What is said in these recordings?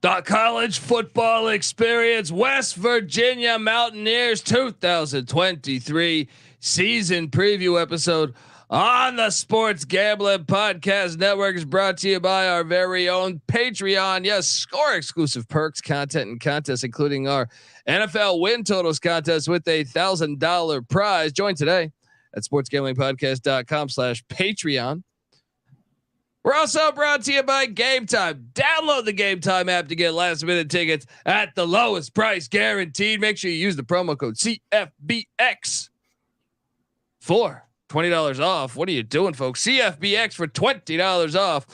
The college football experience, West Virginia Mountaineers 2023 season preview episode on the Sports Gambling Podcast Network is brought to you by our very own Patreon. Yes, score exclusive perks, content, and contests, including our NFL win totals contest with $1,000 prize. Join today at sportsgamblingpodcast.com/Patreon. We're also brought to you by Game Time. Download the Game Time app to get last minute tickets at the lowest price guaranteed. Make sure you use the promo code CFBX for $20 off. What are you doing, folks? CFBX for $20 off.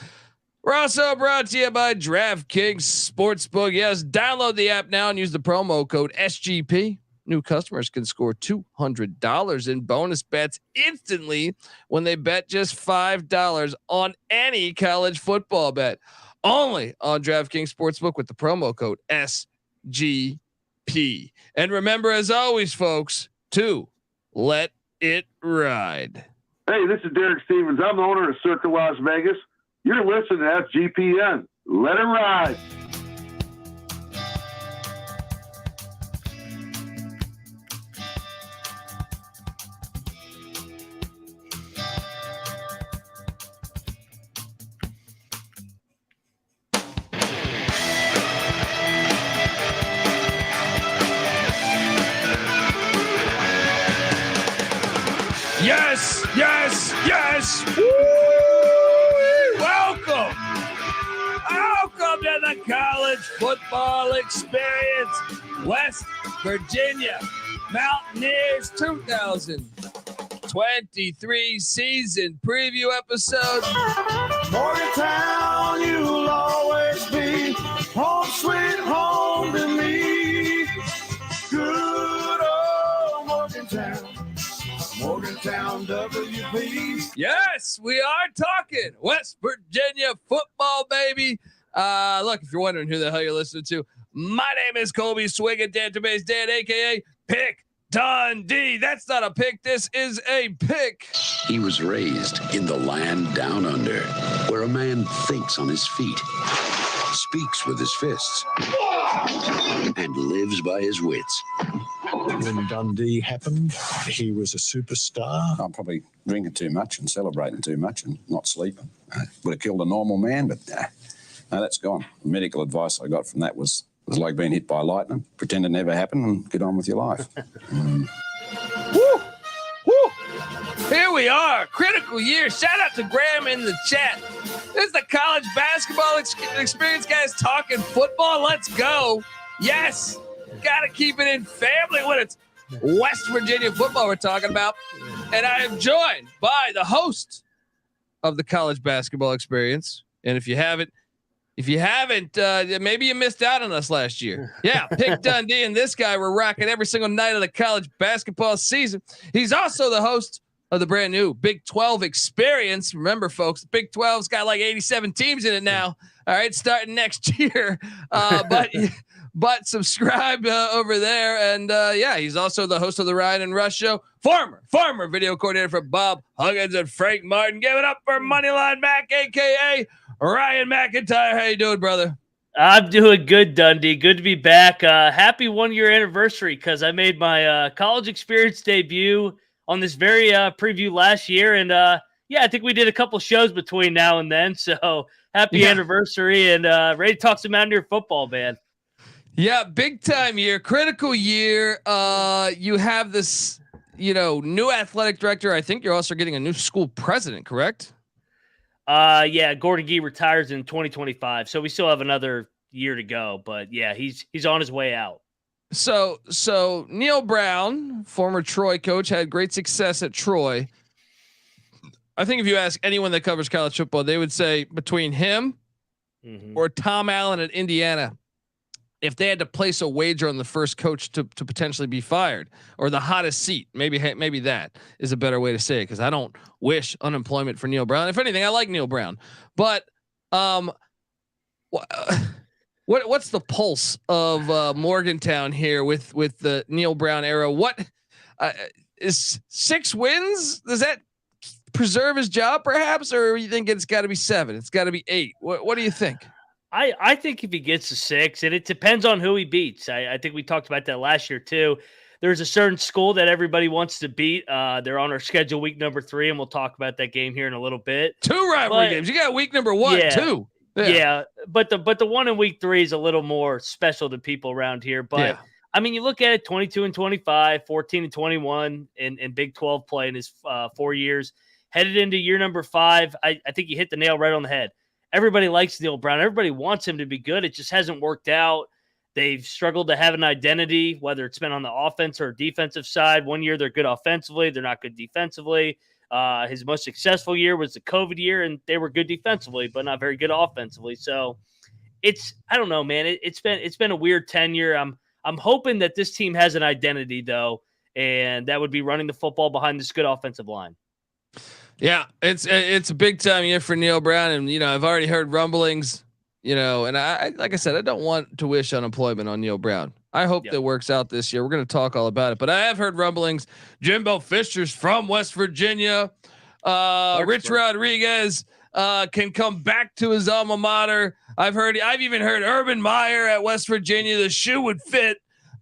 We're also brought to you by DraftKings Sportsbook. Yes, download the app now and use the promo code SGP. New customers can score $200 in bonus bets instantly when they bet just $5 on any college football bet. Only on DraftKings Sportsbook with the promo code SGP. And remember, as always, folks, to let it ride. Hey, this is Derek Stevens. I'm the owner of Circa Las Vegas. You're listening to FGPN. Let it ride. Yes, yes, yes. Woo! Welcome to the college football experience. West Virginia Mountaineers 2023 season preview episode. Morgantown, you'll always be home, sweet home to me. Good old Morgantown. Morgantown WP. Yes, we are talking West Virginia football, baby. Look, if you're wondering who the hell you're listening to, my name is Colby Swig Database Dan, aka Pick Dundee. That's not a pick. This is a pick. He was raised in the land down under, where a man thinks on his feet, speaks with his fists, and lives by his wits. When Dundee happened, he was a superstar. I'm probably drinking too much and celebrating too much and not sleeping. Would have killed a normal man, but no, that's gone. The medical advice I got from that was like being hit by lightning. Pretend it never happened and get on with your life. Woo! Woo! Here we are, critical year. Shout out to Graham in the chat. This is the college basketball experience, guys. Talking football. Let's go. Yes. Got to keep it in family when it's West Virginia football we're talking about. And I am joined by the host of the college basketball experience. And if you haven't, maybe you missed out on us last year. Yeah, Pick Dundee and this guy were rocking every single night of the college basketball season. He's also the host of the brand new Big 12 experience. Remember, folks, the Big 12's got like 87 teams in it now. All right, starting next year. But subscribe over there. And yeah, he's also the host of the Ryan and Rush Show. Former video coordinator for Bob Huggins and Frank Martin. Give it up for Moneyline Mac, a.k.a. Ryan McIntyre. How you doing, brother? I'm doing good, Dundee. Good to be back. Happy 1 year anniversary because I made my college experience debut on this very preview last year. And yeah, I think we did a couple shows between now and then. So happy anniversary and ready to talk some Mountaineer football, man. Yeah, big time year, critical year. You have this, new athletic director. I think you're also getting a new school president, correct? Yeah, Gordon Gee retires in 2025, so we still have another year to go. But yeah, he's on his way out. So Neil Brown, former Troy coach, had great success at Troy. I think if you ask anyone that covers college football, they would say between him or Tom Allen at Indiana, if they had to place a wager on the first coach to potentially be fired or the hottest seat, maybe that is a better way to say it. Cause I don't wish unemployment for Neil Brown. If anything, I like Neil Brown, but, what's the pulse of, Morgantown here with the Neil Brown era? What, is 6 wins? Does that preserve his job perhaps? Or you think it's gotta be 7? It's gotta be 8. What do you think? I think if he gets to 6, and it depends on who he beats. I think we talked about that last year too. There's a certain school that everybody wants to beat. They're on our schedule week number 3, and we'll talk about that game here in a little bit. 2 rivalry games. You got week number 1, yeah, 2. Yeah, but the one in week 3 is a little more special to people around here. But I mean, you look at it: 22-25, 14-21 in Big 12 play in his 4 years. Headed into year number 5, I think you hit the nail right on the head. Everybody likes Neil Brown. Everybody wants him to be good. It just hasn't worked out. They've struggled to have an identity, whether it's been on the offense or defensive side. One year they're good offensively, they're not good defensively. His most successful year was the COVID year, and they were good defensively, but not very good offensively. So I don't know, man. It's been a weird tenure. I'm hoping that this team has an identity though, and that would be running the football behind this good offensive line. Yeah, it's a big time year for Neil Brown, and I've already heard rumblings. And I like I said, I don't want to wish unemployment on Neil Brown. I hope that works out this year. We're going to talk all about it, but I have heard rumblings. Jimbo Fisher's from West Virginia. Rich Rodriguez can come back to his alma mater. I've even heard Urban Meyer at West Virginia. The shoe would fit.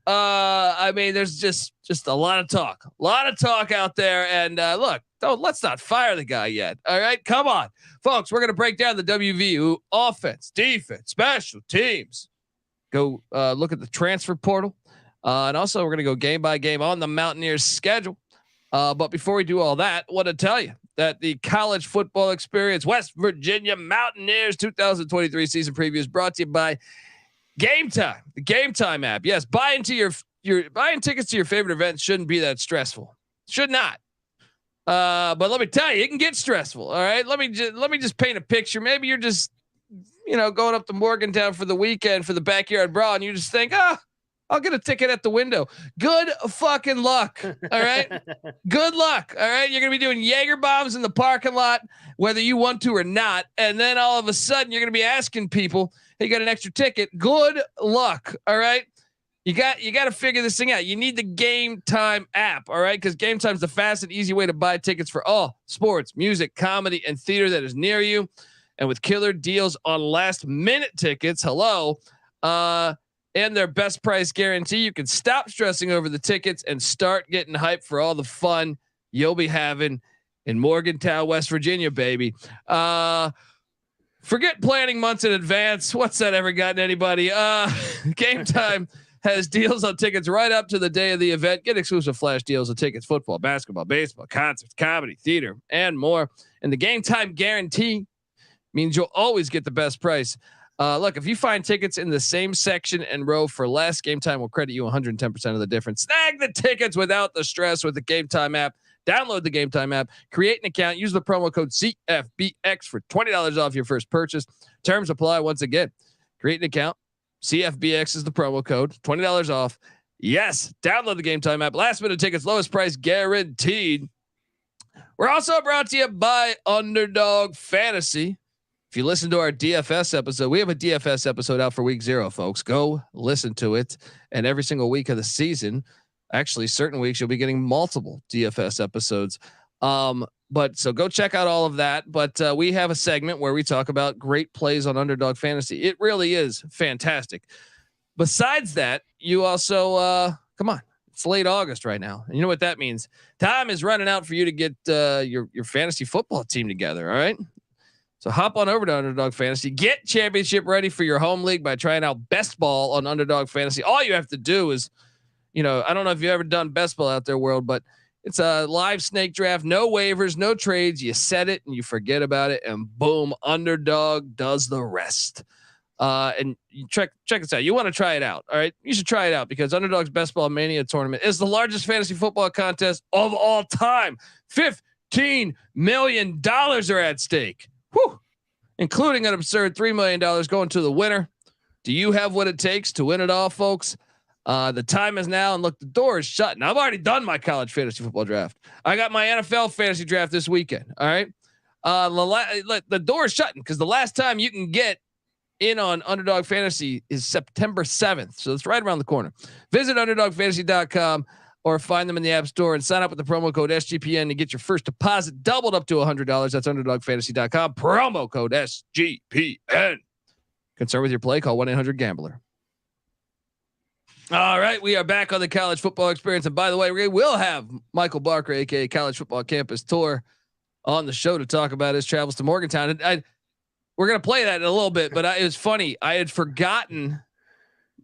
I mean, there's just a lot of talk out there. And look, let's not fire the guy yet. All right, come on, folks. We're gonna break down the WVU offense, defense, special teams. Go look at the transfer portal, and also we're gonna go game by game on the Mountaineers schedule. But before we do all that, I want to tell you that the college football experience, West Virginia Mountaineers 2023 season preview is brought to you by Game Time, the Game Time app. Yes, buying tickets to your favorite events shouldn't be that stressful. Should not. But let me tell you, it can get stressful. All right. Let me just paint a picture. Maybe you're just, going up to Morgantown for the weekend for the backyard brawl, and you just think, I'll get a ticket at the window. Good fucking luck. All right. Good luck. All right. You're going to be doing Jaeger bombs in the parking lot, whether you want to or not. And then all of a sudden you're going to be asking people, hey, you got an extra ticket. Good luck. All right. You got to figure this thing out. You need the Game Time app. All right. Cause Game Time's the fast and easy way to buy tickets for all sports, music, comedy, and theater that is near you. And with killer deals on last minute tickets. Hello. And their best price guarantee, you can stop stressing over the tickets and start getting hyped for all the fun you'll be having in Morgantown, West Virginia, baby. Forget planning months in advance. What's that ever gotten anybody? Game Time has deals on tickets right up to the day of the event. Get exclusive flash deals on tickets, football, basketball, baseball, concerts, comedy, theater, and more. And the Game Time guarantee means you'll always get the best price. Look, if you find tickets in the same section and row for less, Game Time will credit you 110% of the difference. Snag the tickets without the stress with the Game Time app. Download the Game Time app, create an account, use the promo code CFBX for $20 off your first purchase. Terms apply. Once again, create an account. CFBX is the promo code, $20 off. Yes, download the Game Time app. Last minute tickets, lowest price guaranteed. We're also brought to you by Underdog Fantasy. If you listen to our DFS episode, we have a DFS episode out for week 0, folks. Go listen to it. And every single week of the season, actually certain weeks, you'll be getting multiple DFS episodes. But so go check out all of that. But we have a segment where we talk about great plays on Underdog Fantasy. It really is fantastic. Besides that, you also, come on, it's late August right now. And you know what that means? Time is running out for you to get your fantasy football team together. All right. So hop on over to Underdog Fantasy. Get championship ready for your home league by trying out Best Ball on Underdog Fantasy. All you have to do is, I don't know if you've ever done Best Ball out there, world, but it's a live snake draft, no waivers, no trades. You set it and you forget about it, and boom, Underdog does the rest. And you check this out. You want to try it out. All right. You should try it out because Underdog's Best Ball Mania tournament is the largest fantasy football contest of all time. $15 million are at stake. Whew. Including an absurd $3 million going to the winner. Do you have what it takes to win it all, folks? The time is now, and look, the door is shut. Now, I've already done my college fantasy football draft. I got my NFL fantasy draft this weekend. All right. The door is shutting because the last time you can get in on Underdog Fantasy is September 7th. So it's right around the corner. Visit underdogfantasy.com or find them in the App Store and sign up with the promo code SGPN to get your first deposit doubled up to $100. That's underdogfantasy.com. Promo code SGPN. Concerned with your play? Call 1-800-GAMBLER. All right, we are back on the college football experience. And by the way, we will have Michael Barker, aka College Football Campus Tour, on the show to talk about his travels to Morgantown. And we're gonna play that in a little bit, but it was funny. I had forgotten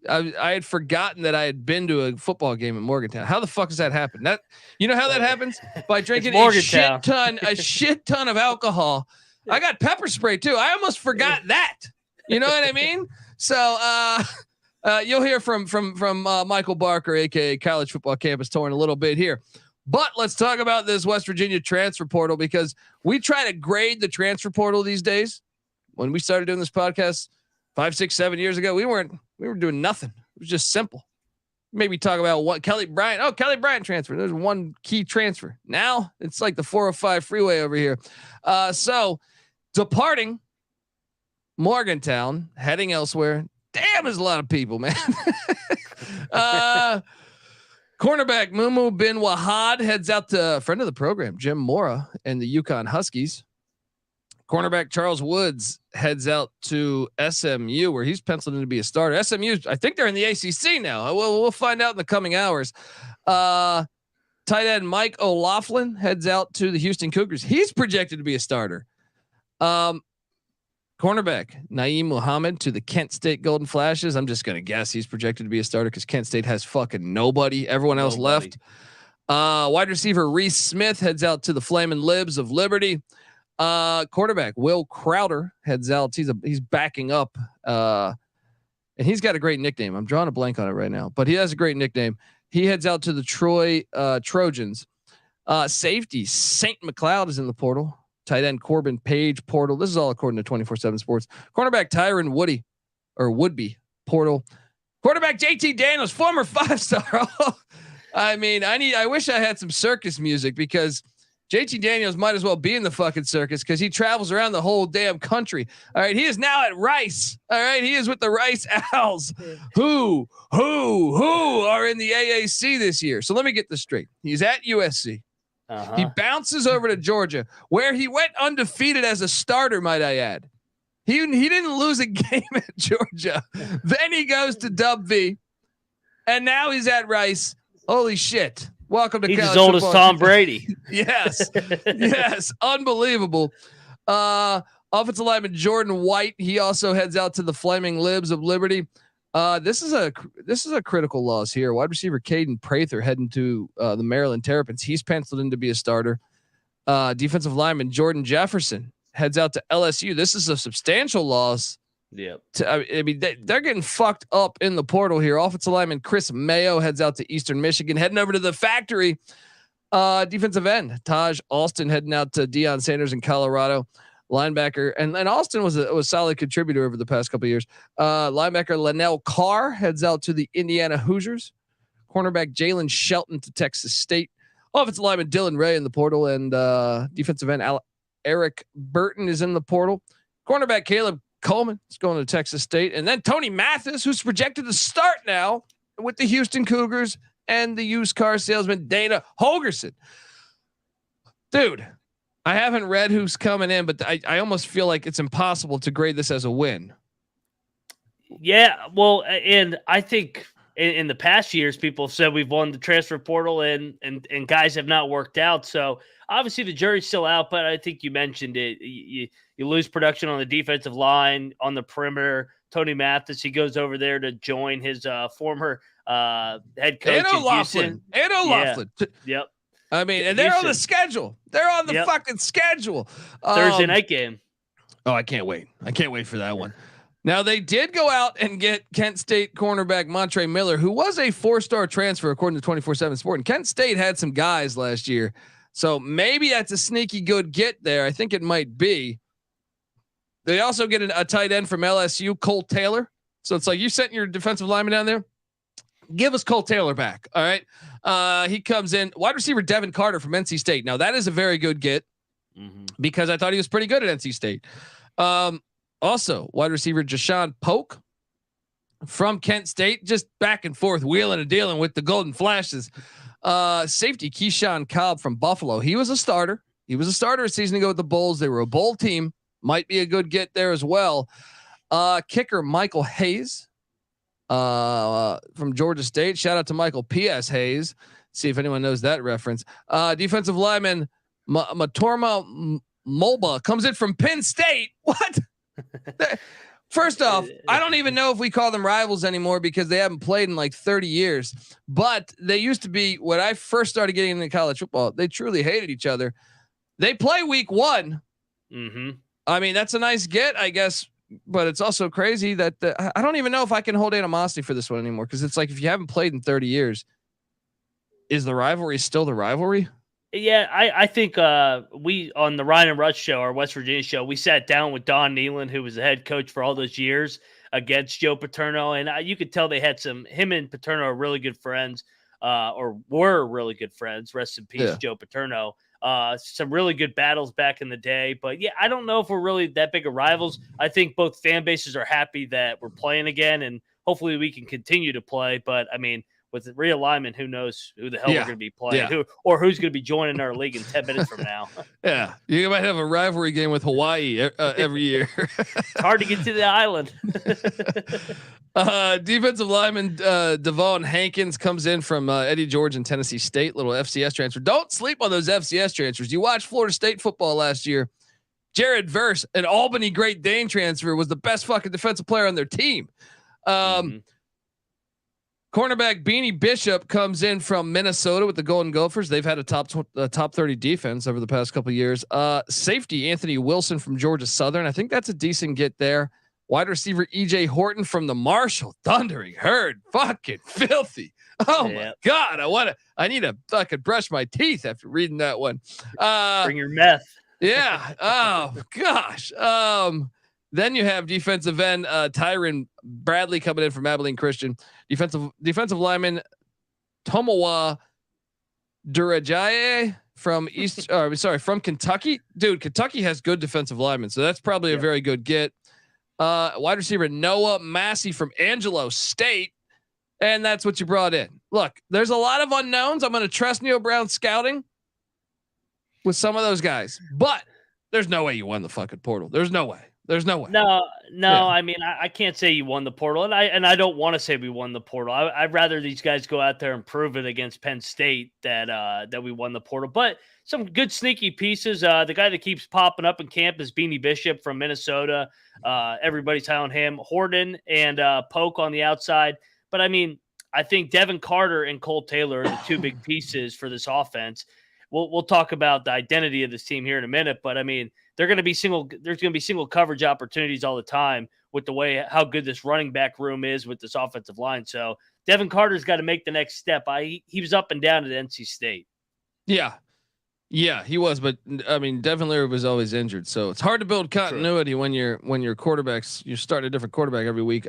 that I had been to a football game in Morgantown. How the fuck does that happen? That you know how that happens? By drinking a shit ton of alcohol. I got pepper spray too. I almost forgot that. You know what I mean? So you'll hear from Michael Barker, aka College Football Campus Tour, in a little bit here. But let's talk about this West Virginia transfer portal, because we try to grade the transfer portal these days. When we started doing this podcast 5, 6, 7 years ago, we were doing nothing. It was just simple. Maybe talk about what Kelly Bryant. Oh, Kelly Bryant transfer. There's one key transfer. Now it's like the 405 freeway over here. So departing Morgantown, heading elsewhere. Damn, there's a lot of people, man. Cornerback Mumu bin Wahad heads out to a friend of the program, Jim Mora, and the Yukon Huskies. Cornerback Charles Woods heads out to SMU, where he's penciled in to be a starter. SMU, I think they're in the ACC now. We'll find out in the coming hours. Tight end Mike O'Laughlin heads out to the Houston Cougars. He's projected to be a starter. Cornerback Naeem Muhammad to the Kent State Golden Flashes. I'm just gonna guess he's projected to be a starter because Kent State has fucking nobody. Everyone else left. Wide receiver Reese Smith heads out to the Flamin' Libs of Liberty. Quarterback Will Crowder heads out. He's backing up, and he's got a great nickname. I'm drawing a blank on it right now, but he has a great nickname. He heads out to the Troy Trojans. Safety St. McLeod is in the portal. Tight end Corbin Page portal. This is all according to 24/7 Sports. Cornerback Tyron Woodby portal. Quarterback JT Daniels, former 5-star. I mean, I wish I had some circus music, because JT Daniels might as well be in the fucking circus, because he travels around the whole damn country. All right, he is now at Rice. All right, he is with the Rice Owls, who are in the AAC this year. So let me get this straight. He's at USC. He bounces over to Georgia, where he went undefeated as a starter, might I add. He didn't lose a game at Georgia. Then he goes to Dub V, and now he's at Rice. Holy shit. Welcome to He's college as old football. as Tom Brady. Yes. Yes. Unbelievable. Offensive lineman Jordan White. He also heads out to the Flaming Libs of Liberty. This is a critical loss here. Wide receiver Caden Prather heading to the Maryland Terrapins. He's penciled in to be a starter. Defensive lineman Jordan Jefferson heads out to LSU. This is a substantial loss. Yep. I mean, they're getting fucked up in the portal here. Offensive lineman Chris Mayo heads out to Eastern Michigan, heading over to the factory. Defensive end Taj Alston heading out to Deion Sanders in Colorado. Linebacker and Alston was a solid contributor over the past couple of years. Linebacker Linnell Carr heads out to the Indiana Hoosiers. Cornerback Jalen Shelton to Texas State. Offensive lineman Dylan Ray in the portal, and defensive end Eric Burton is in the portal. Cornerback Caleb Coleman is going to Texas State, and then Tony Mathis, who's projected to start now with the Houston Cougars, and the used car salesman Dana Holgerson. Dude, I haven't read who's coming in, but I almost feel like it's impossible to grade this as a win. Yeah, well, and I think in the past years, people have said we've won the transfer portal, and guys have not worked out. So obviously the jury's still out, but I think you mentioned it. You lose production on the defensive line, on the perimeter. Tony Mathis, he goes over there to join his former head coach. And O'Laughlin. Yeah. Yep. I mean, and they're on the schedule. They're on the fucking schedule. Thursday night game. Oh, I can't wait. I can't wait for that one. Now, they did go out and get Kent State cornerback Montre Miller, who was a 4-star transfer according to 24/7 Sport. And Kent State had some guys last year. So maybe that's a sneaky good get there. I think it might be. They also get a tight end from LSU, Cole Taylor. So it's like, you sent your defensive lineman down there. Give us Cole Taylor back. All right. He comes in. Wide receiver Devin Carter from NC State. Now that is a very good get because I thought he was pretty good at NC State. Also, wide receiver Jashawn Polk from Kent State, just back and forth, wheeling and dealing with the Golden Flashes. Safety Keyshawn Cobb from Buffalo. He was a starter. He was a starter a season ago with the Bulls. They were a bowl team. Might be a good get there as well. Kicker Michael Hayes from Georgia State. Shout out to Michael P.S. Hayes. See if anyone knows that reference. Defensive lineman Matorma Mulba comes in from Penn State. What? First off, I don't even know if we call them rivals anymore because they haven't played in like 30 years. But they used to be, when I first started getting into college football, they truly hated each other. They play week 1. Mm-hmm. I mean, that's a nice get, I guess. But it's also crazy that I don't even know if I can hold animosity for this one anymore. Because it's like, if you haven't played in 30 years, is the rivalry still the rivalry? Yeah, I think we on the Ryan and Rush show, our West Virginia show, we sat down with Don Nealon, who was the head coach for all those years against Joe Paterno, and you could tell they had him and Paterno are really good friends, or were really good friends. Rest in peace, Joe Paterno. Some really good battles back in the day, but yeah, I don't know if we're really that big of rivals. I think both fan bases are happy that we're playing again, and hopefully we can continue to play. But I mean, with realignment, who knows who the hell we're going to be playing, who's going to be joining our league in 10 minutes from now. Yeah, you might have a rivalry game with Hawaii every year. It's hard to get to the island. Defensive lineman Devon Hankins comes in from Eddie George and Tennessee State, little FCS transfer. Don't sleep on those FCS transfers. You watched Florida State football last year. Jared Verse, an Albany Great Dane transfer, was the best fucking defensive player on their team. Cornerback Beanie Bishop comes in from Minnesota with the Golden Gophers. They've had a top 30 defense over the past couple of years. Safety Anthony Wilson from Georgia Southern. I think that's a decent get there. Wide receiver EJ Horton from the Marshall Thundering Herd. Fucking filthy. Oh my God. I need to fucking brush my teeth after reading that one. Bring your meth. Yeah. Oh gosh. Then you have defensive end Tyron Bradley coming in from Abilene Christian. Defensive lineman Tomowa Durajaye from from Kentucky. Dude, Kentucky has good defensive linemen, so that's probably a very good get. Wide receiver Noah Massey from Angelo State, and that's what you brought in. Look, there's a lot of unknowns. I'm going to trust Neil Brown's scouting with some of those guys, but there's no way you won the fucking portal. There's no way. No. Yeah. I mean, I can't say you won the portal, and I don't want to say we won the portal. I'd rather these guys go out there and prove it against Penn State that we won the portal. But some good sneaky pieces. The guy that keeps popping up in camp is Beanie Bishop from Minnesota. Everybody's high on him. Horton and Polk on the outside. But I mean, I think Devin Carter and Cole Taylor are the two big pieces for this offense. We'll talk about the identity of this team here in a minute, but I mean, there's going to be single coverage opportunities all the time with the way how good this running back room is with this offensive line. So Devin Carter's got to make the next step. He was up and down at NC State. Yeah, he was, but I mean, Devin Leary was always injured, so it's hard to build continuity when you're quarterbacks. You start a different quarterback every week.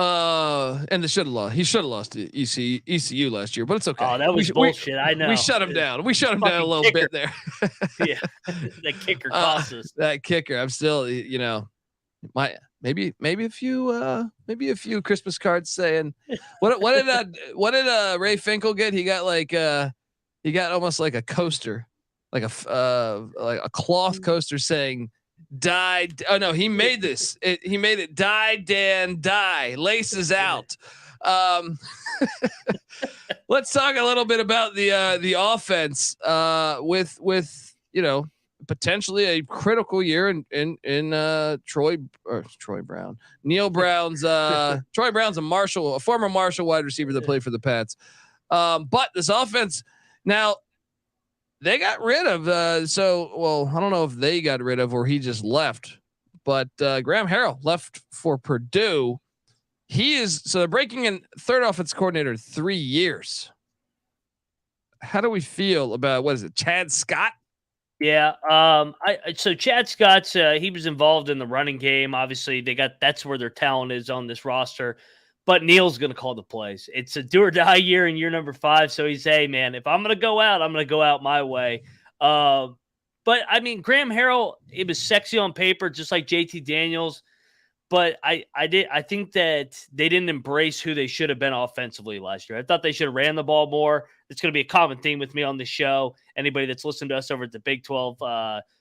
And he should have lost to ECU last year, but it's okay. Oh, that was bullshit. I know. We shut him down. We shut him down a little bit there. Yeah. That kicker cost us. That kicker. I'm still, maybe a few Christmas cards saying what did Ray Finkel get? He got almost like a coaster, like a cloth coaster saying, died. Oh no, he made this. He made it. Die, Dan, die. Laces out. Let's talk a little bit about the offense. With potentially a critical year in Troy Brown. Neil Brown's Troy Brown's a former Marshall wide receiver that played for the Pats. But this offense now. They got rid of I don't know if they got rid of or he just left, but Graham Harrell left for Purdue. They're breaking in third offense coordinator in 3 years. How do we feel about Chad Scott? Yeah. So Chad Scott's he was involved in the running game. Obviously that's where their talent is on this roster. But Neil's going to call the plays. It's a do or die year in year number 5. So he's, hey, man, if I'm going to go out, I'm going to go out my way. But I mean, Graham Harrell, it was sexy on paper, just like JT Daniels. But I think that they didn't embrace who they should have been offensively last year. I thought they should have ran the ball more. It's going to be a common theme with me on the show. Anybody that's listened to us over at the Big 12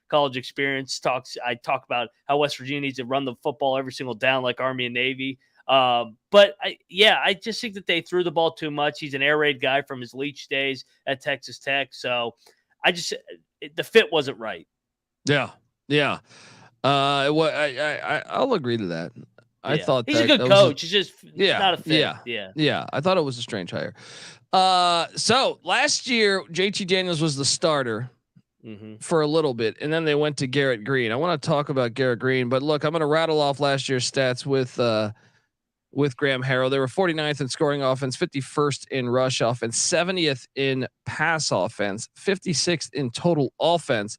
college experience. I talk about how West Virginia needs to run the football every single down like Army and Navy. But I just think that they threw the ball too much. He's an air raid guy from his Leach days at Texas Tech. So the fit wasn't right. Yeah. Yeah. I'll agree to that. I thought he's a good coach. He's just not a fit. Yeah. I thought it was a strange hire. So last year, JT Daniels was the starter for a little bit, and then they went to Garrett Green. I want to talk about Garrett Green, but look, I'm going to rattle off last year's stats with Graham Harrell. They were 49th in scoring offense, 51st in rush offense, 70th in pass offense, 56th in total offense.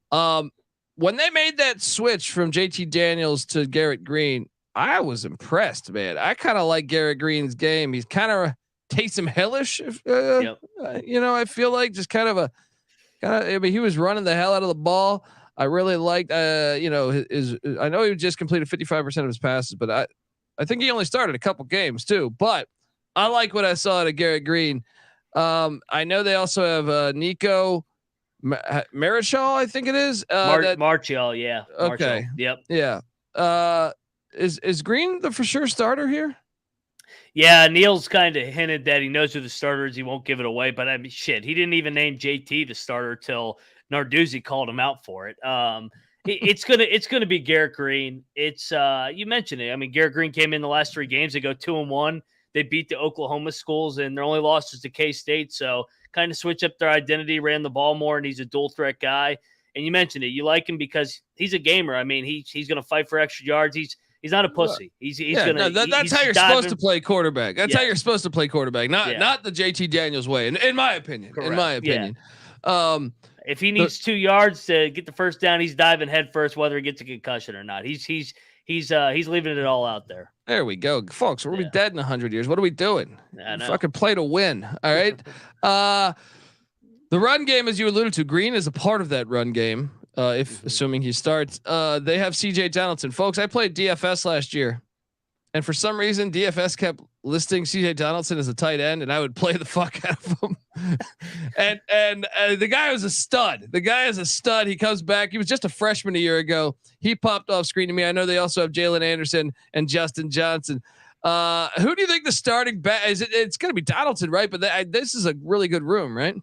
When they made that switch from JT Daniels to Garrett Green, I was impressed, man. I kind of like Garrett Green's game. He's kind of Taysom Hillish. I feel like just I mean, he was running the hell out of the ball. I really liked, I know he just completed 55% of his passes, but I think he only started a couple games too, but I like what I saw out of Garrett Green. I know they also have Nico Marichal, I think it is. Marchal, yeah. Okay. Marchal. Yep. Yeah. Is Green the for sure starter here? Yeah, Neil's kind of hinted that he knows who the starter is. He won't give it away, but I mean, shit, he didn't even name JT the starter till Narduzzi called him out for it. It's gonna be Garrett Green. It's you mentioned it. I mean, Garrett Green came in the last 3 games. They go 2-1. They beat the Oklahoma schools, and their only loss is to K-State. So kind of switch up their identity, ran the ball more, and he's a dual threat guy. And you mentioned it. You like him because he's a gamer. I mean, he's gonna fight for extra yards. He's not a pussy. That's how you're supposed to play quarterback. That's how you're supposed to play quarterback. Not the JT Daniels way. In my opinion. Correct. In my opinion. Yeah. If he needs 2 yards to get the first down, he's diving head first, whether he gets a concussion or not. He's leaving it all out there. There we go, folks. We'll be dead in 100 years. What are we doing? Fucking play to win. All right. The run game, as you alluded to, Green is a part of that run game. Assuming he starts, they have CJ Donaldson. Folks, I played DFS last year, and for some reason DFS kept listing CJ Donaldson as a tight end, and I would play the fuck out of him. and the guy was a stud. The guy is a stud. He comes back. He was just a freshman a year ago. He popped off screen to me. I know they also have Jalen Anderson and Justin Johnson. Who do you think the starting back is? It's going to be Donaldson, right? But this is a really good room, right?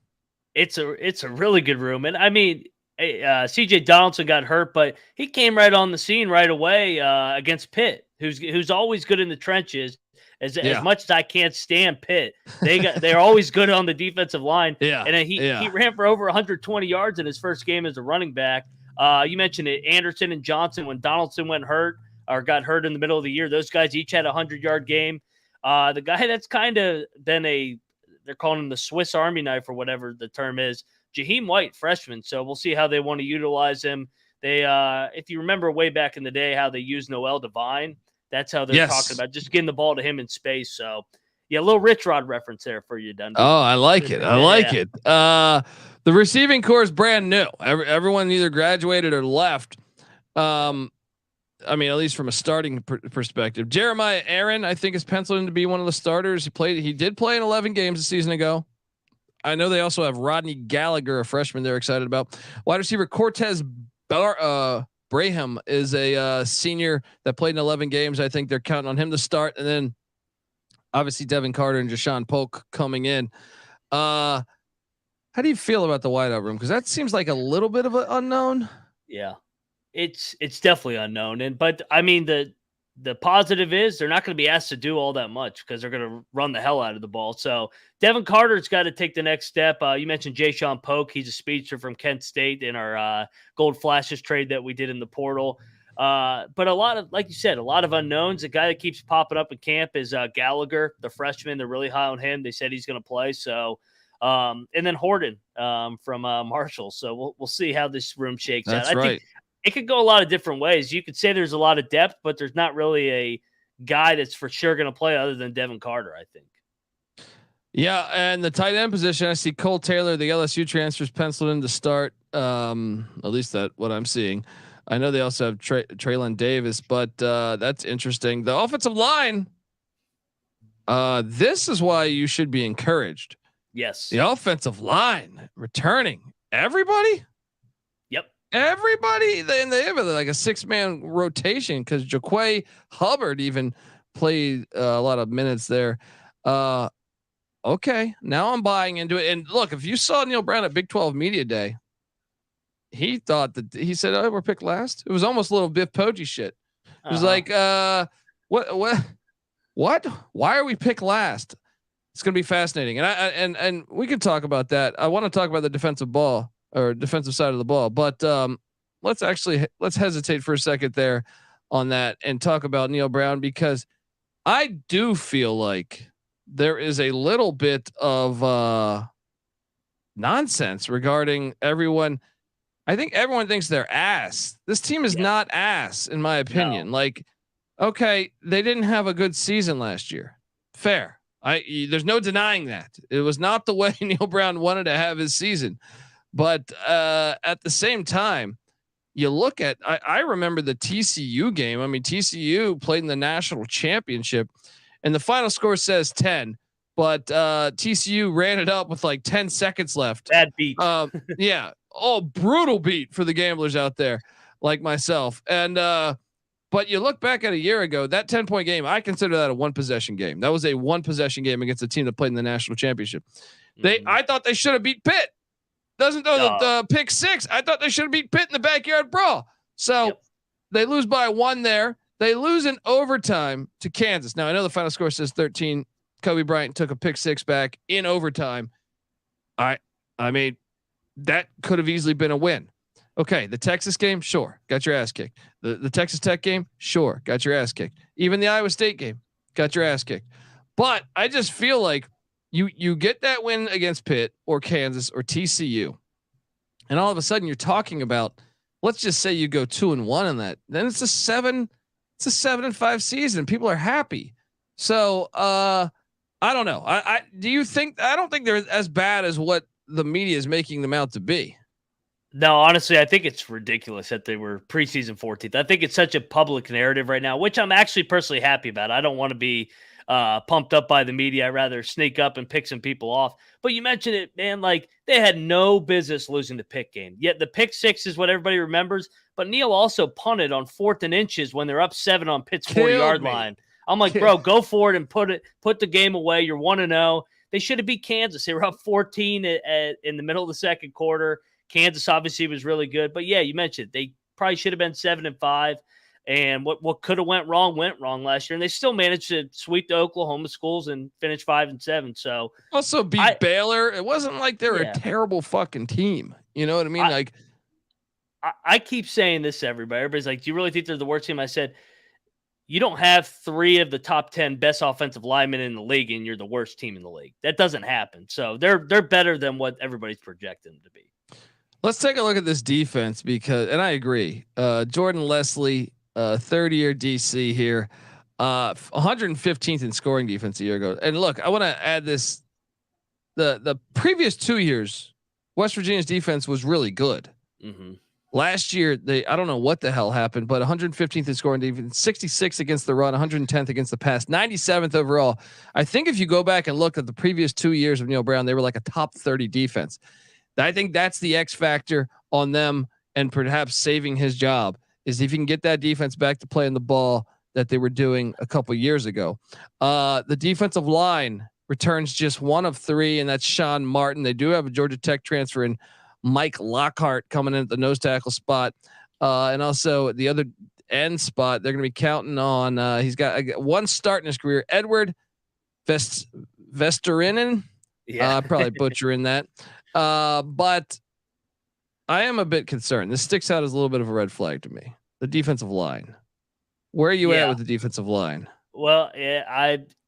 It's a really good room, and I mean, CJ Donaldson got hurt, but he came right on the scene right away against Pitt, who's always good in the trenches. As much as I can't stand Pitt, they're always good on the defensive line. Yeah, and he ran for over 120 yards in his first game as a running back. You mentioned it, Anderson and Johnson. When Donaldson got hurt in the middle of the year, those guys each had a 100-yard game. The guy that's kind of been they're calling him the Swiss Army knife or whatever the term is, Jaheim White, freshman. So we'll see how they want to utilize him. They, if you remember way back in the day, how they used Noel Devine, that's how they're talking about just getting the ball to him in space. So yeah, a little Rich Rod reference there for you, Dundee. Oh, I like it. I like it. The receiving core is brand new. Everyone either graduated or left. I mean, at least from a starting perspective, Jeremiah Aaron, I think, is penciled in to be one of the starters. He did play in 11 games a season ago. I know they also have Rodney Gallagher, a freshman they're excited about. Wide receiver Cortez Braham is a senior that played in 11 games. I think they're counting on him to start. And then obviously Devin Carter and Jashawn Polk coming in. How do you feel about the wideout room? Because that seems like a little bit of an unknown. Yeah, it's definitely unknown. But I mean, the positive is they're not going to be asked to do all that much because they're going to run the hell out of the ball. So Devin Carter's got to take the next step. You mentioned Jashawn Polk. He's a speedster from Kent State in our Gold Flashes trade that we did in the portal. But a lot of, like you said, a lot of unknowns. The guy that keeps popping up in camp is Gallagher, the freshman. They're really high on him. They said he's going to play. So, and then Horton from Marshall. So we'll see how this room shakes out. I think it could go a lot of different ways. You could say there's a lot of depth, but there's not really a guy that's for sure going to play other than Devin Carter, I think. Yeah, and the tight end position, I see Cole Taylor, the LSU transfers, penciled in to start. At least that what I'm seeing. I know they also have Traylon Davis, but that's interesting. The offensive line. This is why you should be encouraged. Yes, the offensive line returning everybody. Yep. everybody, they have like a 6-man rotation because Jaquay Hubbard even played a lot of minutes there. Okay, now I'm buying into it. And look, if you saw Neil Brown at Big 12 Media Day, he thought that he said, "Oh, we're picked last." It was almost a little Biff Poggi shit. It was like, what? Why are we picked last? It's going to be fascinating, and we could talk about that. I want to talk about the defensive ball or defensive side of the ball, but let's hesitate for a second there on that and talk about Neil Brown, because I do feel like there is a little bit of nonsense regarding everyone. I think everyone thinks they're ass. This team is not ass, in my opinion. No. Like, okay, they didn't have a good season last year. Fair. There's no denying that. It was not the way Neil Brown wanted to have his season. But at the same time, you look at, I remember the TCU game. I mean, TCU played in the national championship and the final score says 10, but TCU ran it up with like 10 seconds left. Bad beat. Yeah. Oh, brutal beat for the gamblers out there like myself. And, but you look back at a year ago, that 10-point game, I consider that a 1-possession game. That was a 1-possession game against a team that played in the national championship. I thought they should have beat Pitt. Doesn't throw the pick 6. I thought they should have beat Pitt in the backyard brawl. So they lose by 1 there. They lose in overtime to Kansas. Now I know the final score says 13. Kobe Bryant took a pick 6 back in overtime. I mean, that could have easily been a win. Okay, the Texas game, sure, got your ass kicked. The Texas Tech game, sure, got your ass kicked. Even the Iowa State game, got your ass kicked. But I just feel like you get that win against Pitt or Kansas or TCU, and all of a sudden you're talking about, let's just say you go 2-1 in that, then it's a 7-5 season. People are happy. So I don't know. I don't think they're as bad as what the media is making them out to be. No, honestly, I think it's ridiculous that they were preseason 14th. I think it's such a public narrative right now, which I'm actually personally happy about. I don't want to be pumped up by the media. I'd rather sneak up and pick some people off. But you mentioned it, man, like they had no business losing the pick game. Yet the pick 6 is what everybody remembers. But Neil also punted on 4th and inches when they're up 7 on Pitt's 4-yard line. I'm like, bro, go for it and put the game away. You're 1-0. They should have beat Kansas. They were up 14 in the middle of the second quarter. Kansas obviously was really good, but yeah, you mentioned they probably should have been 7-5. And what could have went wrong last year, and they still managed to sweep the Oklahoma schools and finish 5-7. So also beat Baylor. It wasn't like they were a terrible fucking team. You know what I mean? I keep saying this to everybody. Everybody's like, "Do you really think they're the worst team?" I said, "You don't have 3 of the top 10 best offensive linemen in the league, and you're the worst team in the league. That doesn't happen. So they're better than what everybody's projecting them to be." Let's take a look at this defense and I agree. Jordan Leslie, 30-year DC here, 115th in scoring defense a year ago. And look, I want to add this: the previous 2 years, West Virginia's defense was really good. Mm-hmm. Last year, I don't know what the hell happened, but 115th in scoring defense, 66 against the run, 110th against the pass, 97th overall. I think if you go back and look at the previous 2 years of Neil Brown, they were like a top 30 defense. I think that's the X factor on them and perhaps saving his job is if you can get that defense back to playing the ball that they were doing a couple years ago. The defensive line returns just 1 of 3, and that's Sean Martin. They do have a Georgia Tech transfer in Mike Lockhart coming in at the nose tackle spot. And also the other end spot, they're going to be counting on, he's got 1 start in his career, Edward Vesterinen. Probably butchering that. But I am a bit concerned. This sticks out as a little bit of a red flag to me. The defensive line. Where are you at with the defensive line? Well,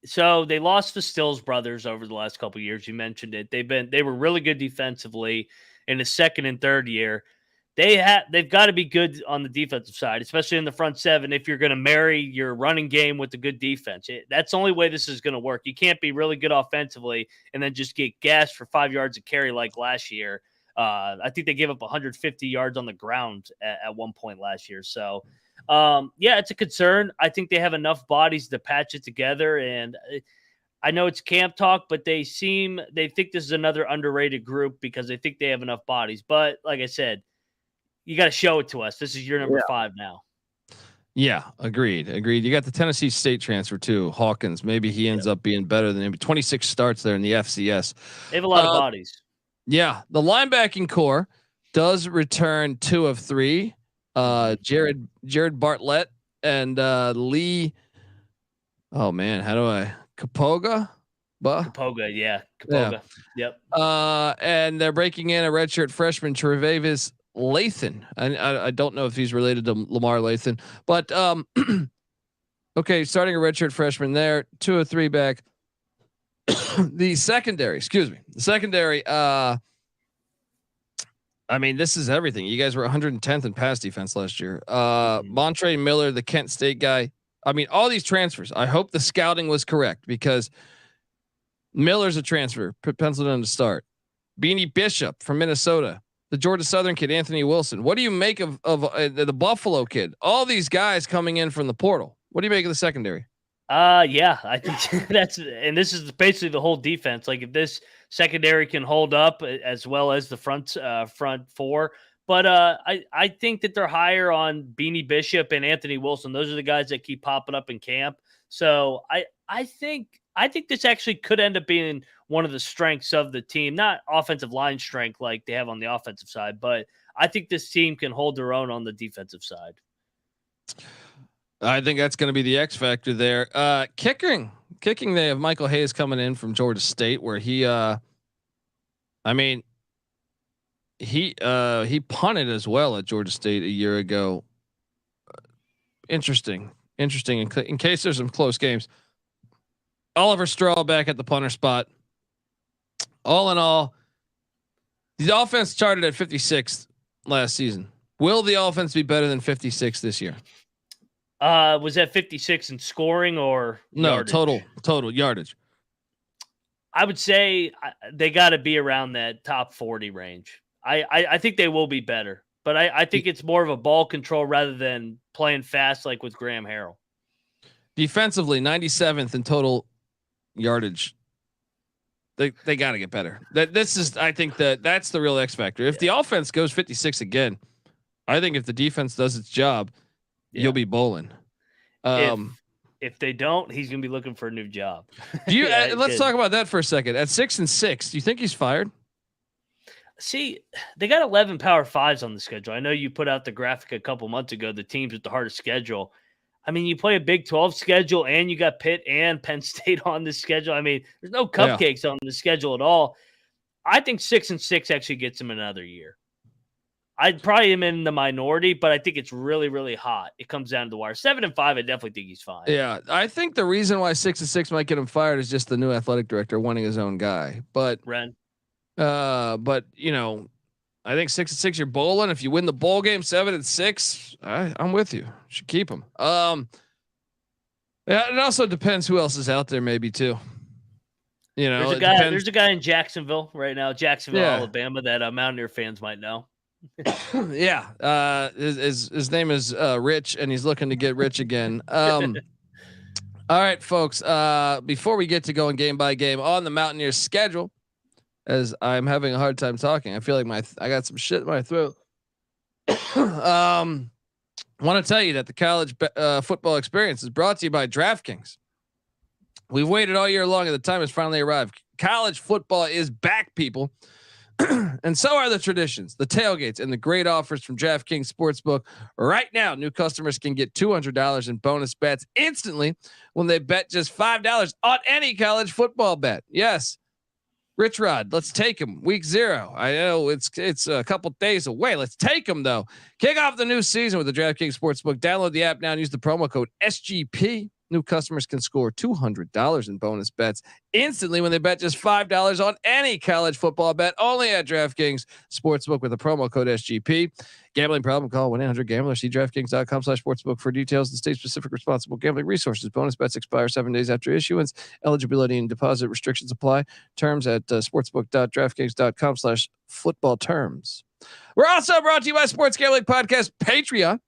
so they lost the Stills brothers over the last couple of years. You mentioned it. They were really good defensively in the second and third year. They've got to be good on the defensive side, especially in the front 7. If you're going to marry your running game with a good defense, that's the only way this is going to work. You can't be really good offensively and then just get gassed for 5 yards of carry like last year. I think they gave up 150 yards on the ground at one point last year. So, it's a concern. I think they have enough bodies to patch it together. And I know it's camp talk, but they think this is another underrated group because they think they have enough bodies. But like I said, you got to show it to us. This is your number 5 now. Yeah, agreed. You got the Tennessee State transfer too, Hawkins. Maybe he ends up being better than him. 26 starts there in the FCS. They have a lot of bodies. Yeah, the linebacking core does return 2 of 3. Jared Bartlett and Lee. Oh man, how do I Capoga? Capoga, yeah. Capoga. Yeah. Yep. And they're breaking in a redshirt freshman, Tre'Davious Lathan. I don't know if he's related to Lamar Lathan, but okay, starting a redshirt freshman there, 2 of 3 back. The secondary. I mean, this is everything. You guys were 110th in pass defense last year. Montre Miller, the Kent State guy. I mean, all these transfers. I hope the scouting was correct because Miller's a transfer, penciled in to start. Beanie Bishop from Minnesota, the Georgia Southern kid, Anthony Wilson. What do you make of the Buffalo kid? All these guys coming in from the portal. What do you make of the secondary? Yeah, I think this is basically the whole defense. Like if this secondary can hold up as well as the front 4, but I think that they're higher on Beanie Bishop and Anthony Wilson. Those are the guys that keep popping up in camp. So I think this actually could end up being one of the strengths of the team, not offensive line strength like they have on the offensive side, but I think this team can hold their own on the defensive side. I think that's going to be the X factor there. Kicking. They have Michael Hayes coming in from Georgia State, where he punted as well at Georgia State a year ago. Interesting. In case there's some close games. Oliver Straw back at the punter spot. All in all, the offense charted at 56th last season. Will the offense be better than 56 this year? Was that 56 in scoring or no yardage? Total yardage? I would say they got to be around that top 40 range. I think they will be better, but I think it's more of a ball control rather than playing fast like with Graham Harrell. Defensively, 97th in total yardage. They got to get better. I think that's the real X factor. If the offense goes 56 again, I think if the defense does its job, you'll be bowling. If they don't, he's going to be looking for a new job. Do you? Let's talk about that for a second. At 6-6, do you think he's fired? See, they got 11 Power 5s on the schedule. I know you put out the graphic a couple months ago, the teams with the hardest schedule. I mean, you play a Big 12 schedule and you got Pitt and Penn State on the schedule. I mean, there's no cupcakes on the schedule at all. I think 6-6 actually gets him another year. I'd probably am in the minority, but I think it's really, really hot. It comes down to the wire. 7-5, I definitely think he's fine. Yeah, I think the reason why 6-6 might get him fired is just the new athletic director wanting his own guy. But Ren. But you know, I think 6-6 you're bowling. If you win the bowl game 7-6, I'm with you. Should keep him. Yeah, it also depends who else is out there, maybe too. You know, there's a guy in Jacksonville right now, Alabama, that Mountaineer fans might know. Yeah. His name is Rich, and he's looking to get rich again. All right, folks. Before we get to going game by game on the Mountaineers schedule, as I'm having a hard time talking, I feel like I got some shit in my throat. Want to tell you that the college football experience is brought to you by DraftKings. We've waited all year long, and the time has finally arrived. College football is back, people. And so are the traditions, the tailgates, and the great offers from DraftKings Sportsbook. Right now, new customers can get $200 in bonus bets instantly when they bet just $5 on any college football bet. Yes, Rich Rod, let's take him. Week 0. I know it's a couple days away. Let's take him though. Kick off the new season with the DraftKings Sportsbook. Download the app now and use the promo code SGP. New customers can score $200 in bonus bets instantly when they bet just $5 on any college football bet. Only at DraftKings Sportsbook with the promo code SGP. Gambling problem? Call 1-800-GAMBLER. See DraftKings.com/sportsbook for details and state-specific responsible gambling resources. Bonus bets expire 7 days after issuance. Eligibility and deposit restrictions apply. Terms at sportsbook.draftkings.com/football terms. We're also brought to you by Sports Gambling Podcast Patreon.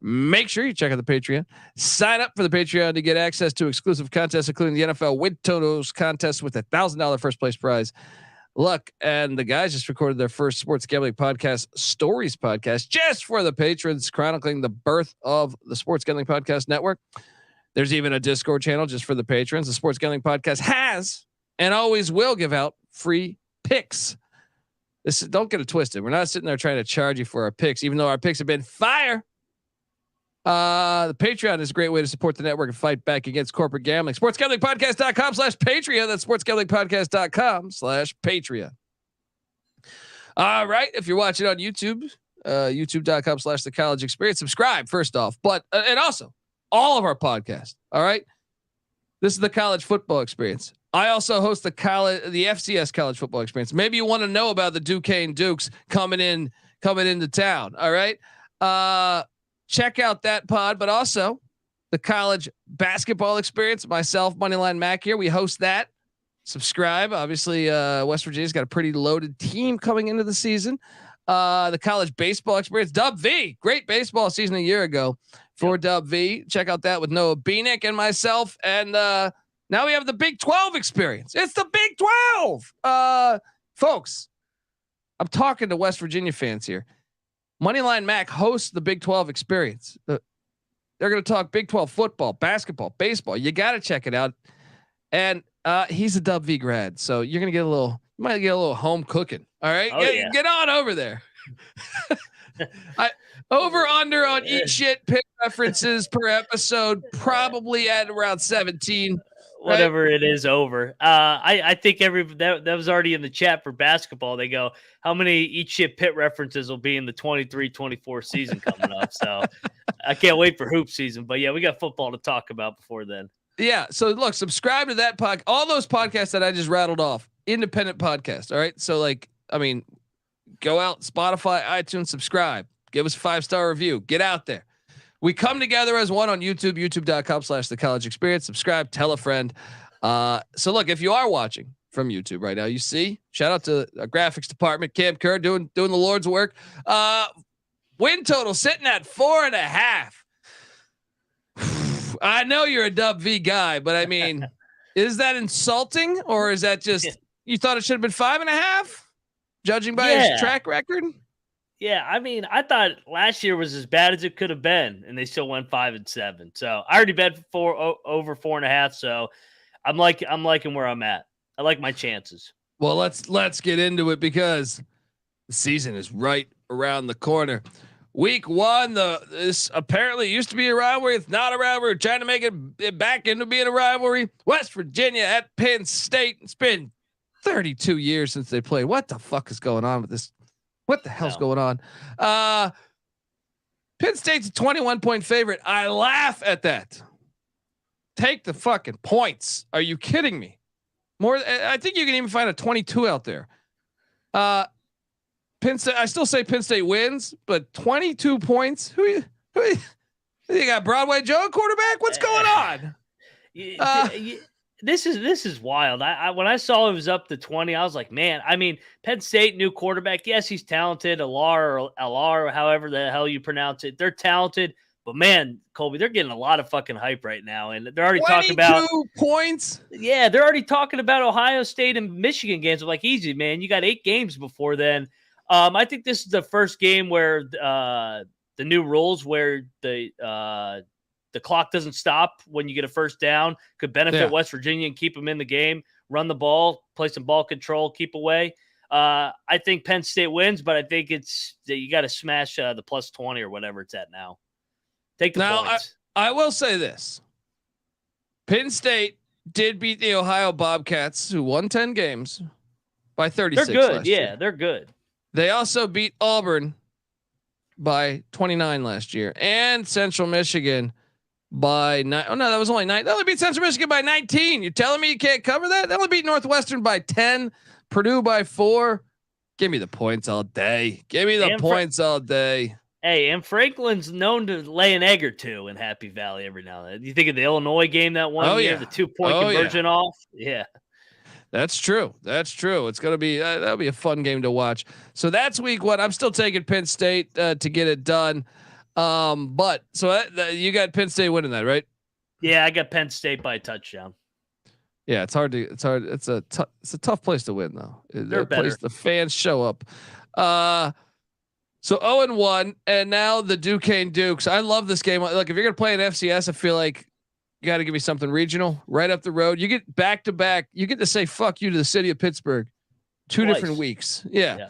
Make sure you check out the Patreon. Sign up for the Patreon to get access to exclusive contests, including the NFL Win Totals contest with $1,000 first place prize. Look, and the guys just recorded their first sports gambling podcast, Stories podcast, just for the patrons, chronicling the birth of the Sports Gambling Podcast Network. There's even a Discord channel just for the patrons. The Sports Gambling Podcast has and always will give out free picks. Don't get it twisted. We're not sitting there trying to charge you for our picks, even though our picks have been fire. The Patreon is a great way to support the network and fight back against corporate gambling. SportsGamblingPodcast.com/Patreon. That's SportsGamblingPodcast.com/Patreon. All right. If you're watching on YouTube, YouTube.com/The College Experience, subscribe first off, but, and also all of our podcasts. All right. This is the College Football Experience. I also host the FCS College Football Experience. Maybe you want to know about the Duquesne Dukes coming into town. All right. Check out that pod, but also the College Basketball Experience. Myself, Moneyline Mac here. We host that. Subscribe. Obviously, West Virginia's got a pretty loaded team coming into the season. The College Baseball Experience. Dub V. Great baseball season a year ago for Dub V. Check out that with Noah Beanick and myself. And now we have the Big 12 Experience. It's the Big 12. Folks, I'm talking to West Virginia fans here. Moneyline Mac hosts the Big 12 Experience. They're going to talk Big 12 football, basketball, baseball. You got to check it out. And he's a Dub V grad, so you're going to get might get a little home cooking. All right, get on over there. Over under on eat shit pick references per episode, probably at around 17. Whatever it is over. I think that was already in the chat for basketball. They go, how many each shit pit references will be in the 23-24 season coming up? So I can't wait for hoop season, but yeah, we got football to talk about before then. Yeah. So look, subscribe to that podcast. All those podcasts that I just rattled off, independent podcasts. All right. So go out, Spotify, iTunes, subscribe, give us a 5-star review, get out there. We come together as one on YouTube, youtube.com/The College Experience. Subscribe, tell a friend. So look, if you are watching from YouTube right now, you see, shout out to our graphics department, Cam Kerr doing the Lord's work. Win total sitting at 4.5. I know you're a Dub V guy, but I mean, is that insulting or is that just, you thought it should have been 5.5 judging by his track record? Yeah, I mean, I thought last year was as bad as it could have been, and they still went 5-7. So I already bet over 4.5. So I'm liking where I'm at. I like my chances. Well, let's get into it because the season is right around the corner. Week 1, this apparently used to be a rivalry. It's not a rivalry. We're trying to make it back into being a rivalry. West Virginia at Penn State. It's been 32 years since they played. What the fuck is going on with this? What the hell's going on? Penn State's a 21-point favorite. I laugh at that. Take the fucking points. Are you kidding me? I think you can even find a 22 out there. Penn State. I still say Penn State wins, but 22 points. Who you got? Broadway Joe quarterback? What's going on? This is wild. I when I saw it was up to 20, I was like, man, I mean, Penn State, new quarterback. Yes, he's talented. Alar, however the hell you pronounce it. They're talented, but man, Colby, they're getting a lot of fucking hype right now. And they're already talking about 22 points. Yeah, they're already talking about Ohio State and Michigan games. I'm like, easy, man. You got 8 games before then. I think this is the first game where the new rules where the clock doesn't stop when you get a first down could benefit West Virginia and keep them in the game, run the ball, play some ball control, keep away. I think Penn State wins, but I think you got to smash the plus 20 or whatever it's at now. Take the points. I will say this. Penn State did beat the Ohio Bobcats, who won 10 games, by 36. They're good. Last year. They're good. They also beat Auburn by 29 last year and Central Michigan by 9. Oh no, that was only 9. They only beat Central Michigan by 19. You're telling me you can't cover that? They only beat Northwestern by 10, Purdue by 4. Give me the points all day. Give me the points all day. Hey, and Franklin's known to lay an egg or two in Happy Valley every now and then. You think of the Illinois game that one year, the 2-point conversion off? Yeah. That's true. It's going to be, that'll be a fun game to watch. So that's week 1. I'm still taking Penn State to get it done. But so you got Penn State winning that, right? Yeah, I got Penn State by a touchdown. Yeah, it's hard. It's a tough place to win though. They're Place better. the fans show up. So 0-1, and now the Duquesne Dukes. I love this game. Look, if you're gonna play an FCS, I feel like you got to give me something regional right up the road. You get back to back. You get to say fuck you to the city of Pittsburgh. Two Twice. different weeks. Yeah.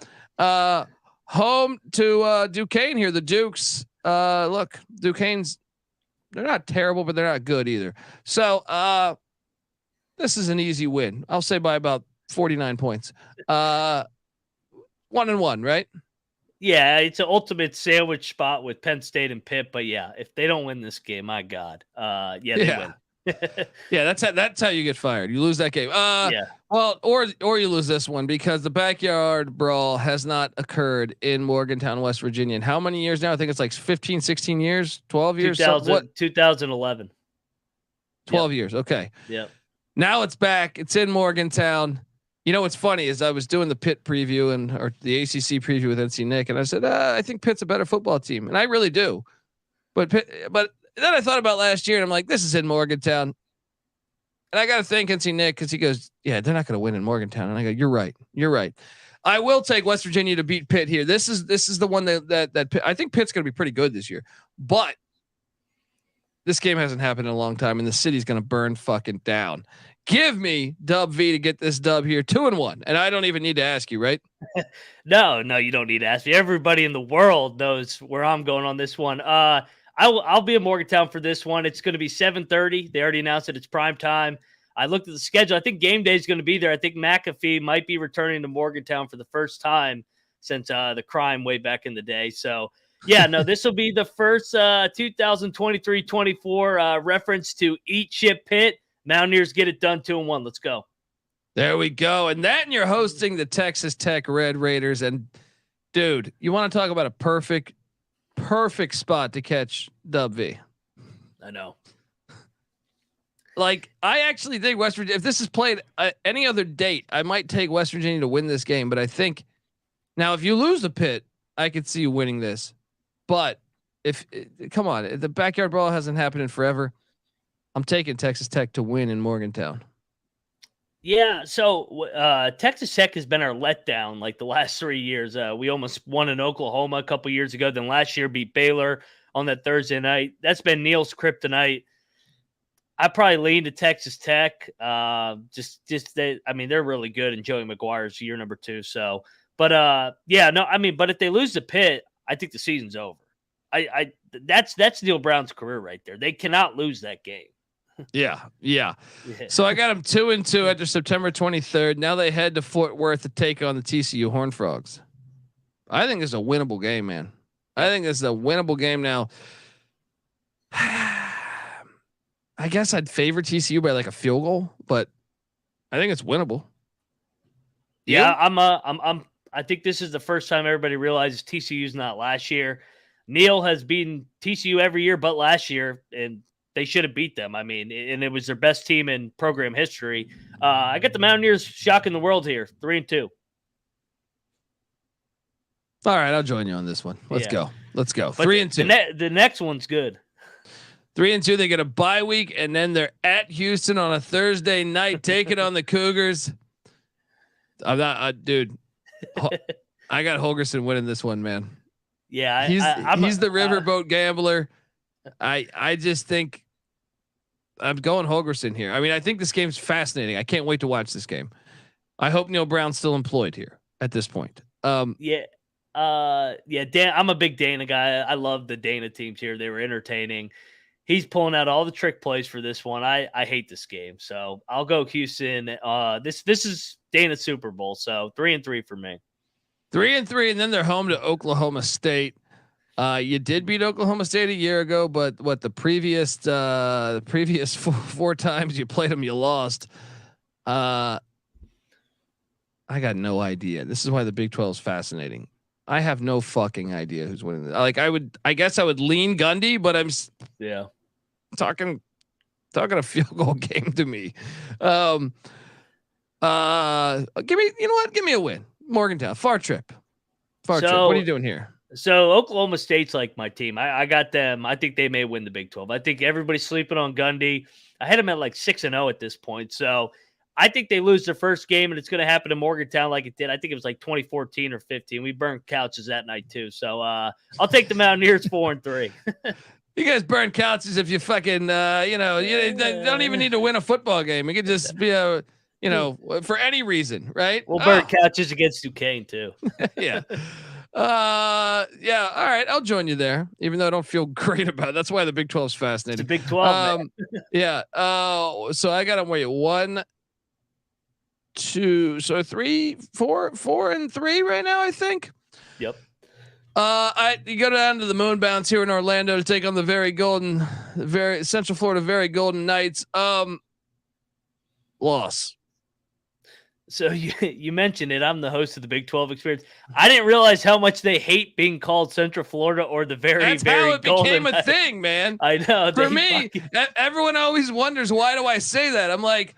Home to Duquesne here. The Dukes. Look, Duquesne's. They're not terrible, but they're not good either. So this is an easy win. I'll say by about 49 points. 1-1, right? Yeah, it's an ultimate sandwich spot with Penn State and Pitt. But yeah, if they don't win this game, my God, they win. Yeah, that's how you get fired. You lose that game. Yeah. Well, or you lose this one because the backyard brawl has not occurred in Morgantown, West Virginia. And how many years now? I think it's like 15, 16 years, 12 years. 2011. 12 years. Okay. Yep. Now it's back. It's in Morgantown. You know what's funny is I was doing the Pitt preview or the ACC preview with NC Nick, and I said I think Pitt's a better football team, and I really do. But then I thought about last year, and I'm like, this is in Morgantown, and I got to thank NC Nick because he goes, yeah, they're not going to win in Morgantown, and I go, you're right. I will take West Virginia to beat Pitt here. This is the one that Pitt, I think Pitt's going to be pretty good this year, but this game hasn't happened in a long time, and the city's going to burn fucking down. Give me Dub V to get this dub here, 2-1, and I don't even need to ask you, right? No, you don't need to ask me. Everybody in the world knows where I'm going on this one. I'll be in Morgantown for this one. It's going to be 7:30. They already announced that it's prime time. I looked at the schedule. I think game day is going to be there. I think McAfee might be returning to Morgantown for the first time since the crime way back in the day. So yeah, no, this will be the first 2023-24 reference to Eat Shit Pitt. Mountaineers get it done 2-1. Let's go. There we go. And then you're hosting the Texas Tech Red Raiders. And dude, you want to talk about a perfect spot to catch Dub V. I know. Like, I actually think West Virginia, if this is played any other date, I might take West Virginia to win this game. But I think now, if you lose the Pitt, I could see you winning this. But come on, the backyard brawl hasn't happened in forever. I'm taking Texas Tech to win in Morgantown. Yeah, so Texas Tech has been our letdown like the last 3 years. We almost won in Oklahoma a couple years ago. Then last year beat Baylor on that Thursday night. That's been Neil's kryptonite. I probably lean to Texas Tech. Just they, I mean, they're really good, and Joey McGuire's year number 2. So, but but if they lose to Pitt, I think the season's over. That's Neil Brown's career right there. They cannot lose that game. Yeah. So I got them 2-2 after September 23rd. Now they head to Fort Worth to take on the TCU Horned Frogs. I think it's a winnable game, man. I think it's a winnable game now. I guess I'd favor TCU by like a field goal, but I think it's winnable. Yeah, I think this is the first time everybody realizes TCU's not last year. Neil has beaten TCU every year but last year, and they should have beat them. I mean, and it was their best team in program history. I got the Mountaineers shocking the world here, 3-2. All right, I'll join you on this one. Let's go. But 3-2. The next one's good. 3-2. They get a bye week, and then they're at Houston on a Thursday night, taking on the Cougars. I'm not, dude. I got Holgerson winning this one, man. Yeah, he's the riverboat gambler. I just think I'm going Holgerson here. I mean, I think this game's fascinating. I can't wait to watch this game. I hope Neil Brown's still employed here at this point. Dan, I'm a big Dana guy. I love the Dana teams here. They were entertaining. He's pulling out all the trick plays for this one. I hate this game, so I'll go Houston. This is Dana's Super Bowl, so 3-3 for me. 3-3, and then they're home to Oklahoma State. You did beat Oklahoma State a year ago, but what the previous four times you played them, you lost. I got no idea. This is why the Big 12 is fascinating. I have no fucking idea who's winning this. Like I guess I would lean Gundy, but I'm talking a field goal game to me. Give me a win. Morgantown, far trip. What are you doing here? So Oklahoma State's like my team. I got them. I think they may win the Big 12. I think everybody's sleeping on Gundy. I had them at like 6-0 at this point. So I think they lose their first game, and it's going to happen in Morgantown like it did. I think it was like 2014 or 15. We burned couches that night too. So I'll take the Mountaineers 4-3. You guys burn couches if you fucking, you don't even need to win a football game. It could just be for any reason, right? We'll burn couches against Duquesne too. Yeah. Yeah. All right. I'll join you there, even though I don't feel great about it. That's why the Big 12 is fascinating. It's a Big 12. Yeah. So I got them. Wait, 1, 2, so 3, 4 and 3 right now, I think. Yep. You go down to the Moon Bounce here in Orlando to take on the very Central Florida, very Golden Knights. Loss. So you mentioned it. I'm the host of the Big 12 Experience. I didn't realize how much they hate being called Central Florida or the very, That's very how it Golden became a Knights. thing, man. I know. For me, everyone always wonders, why do I say that? I'm like,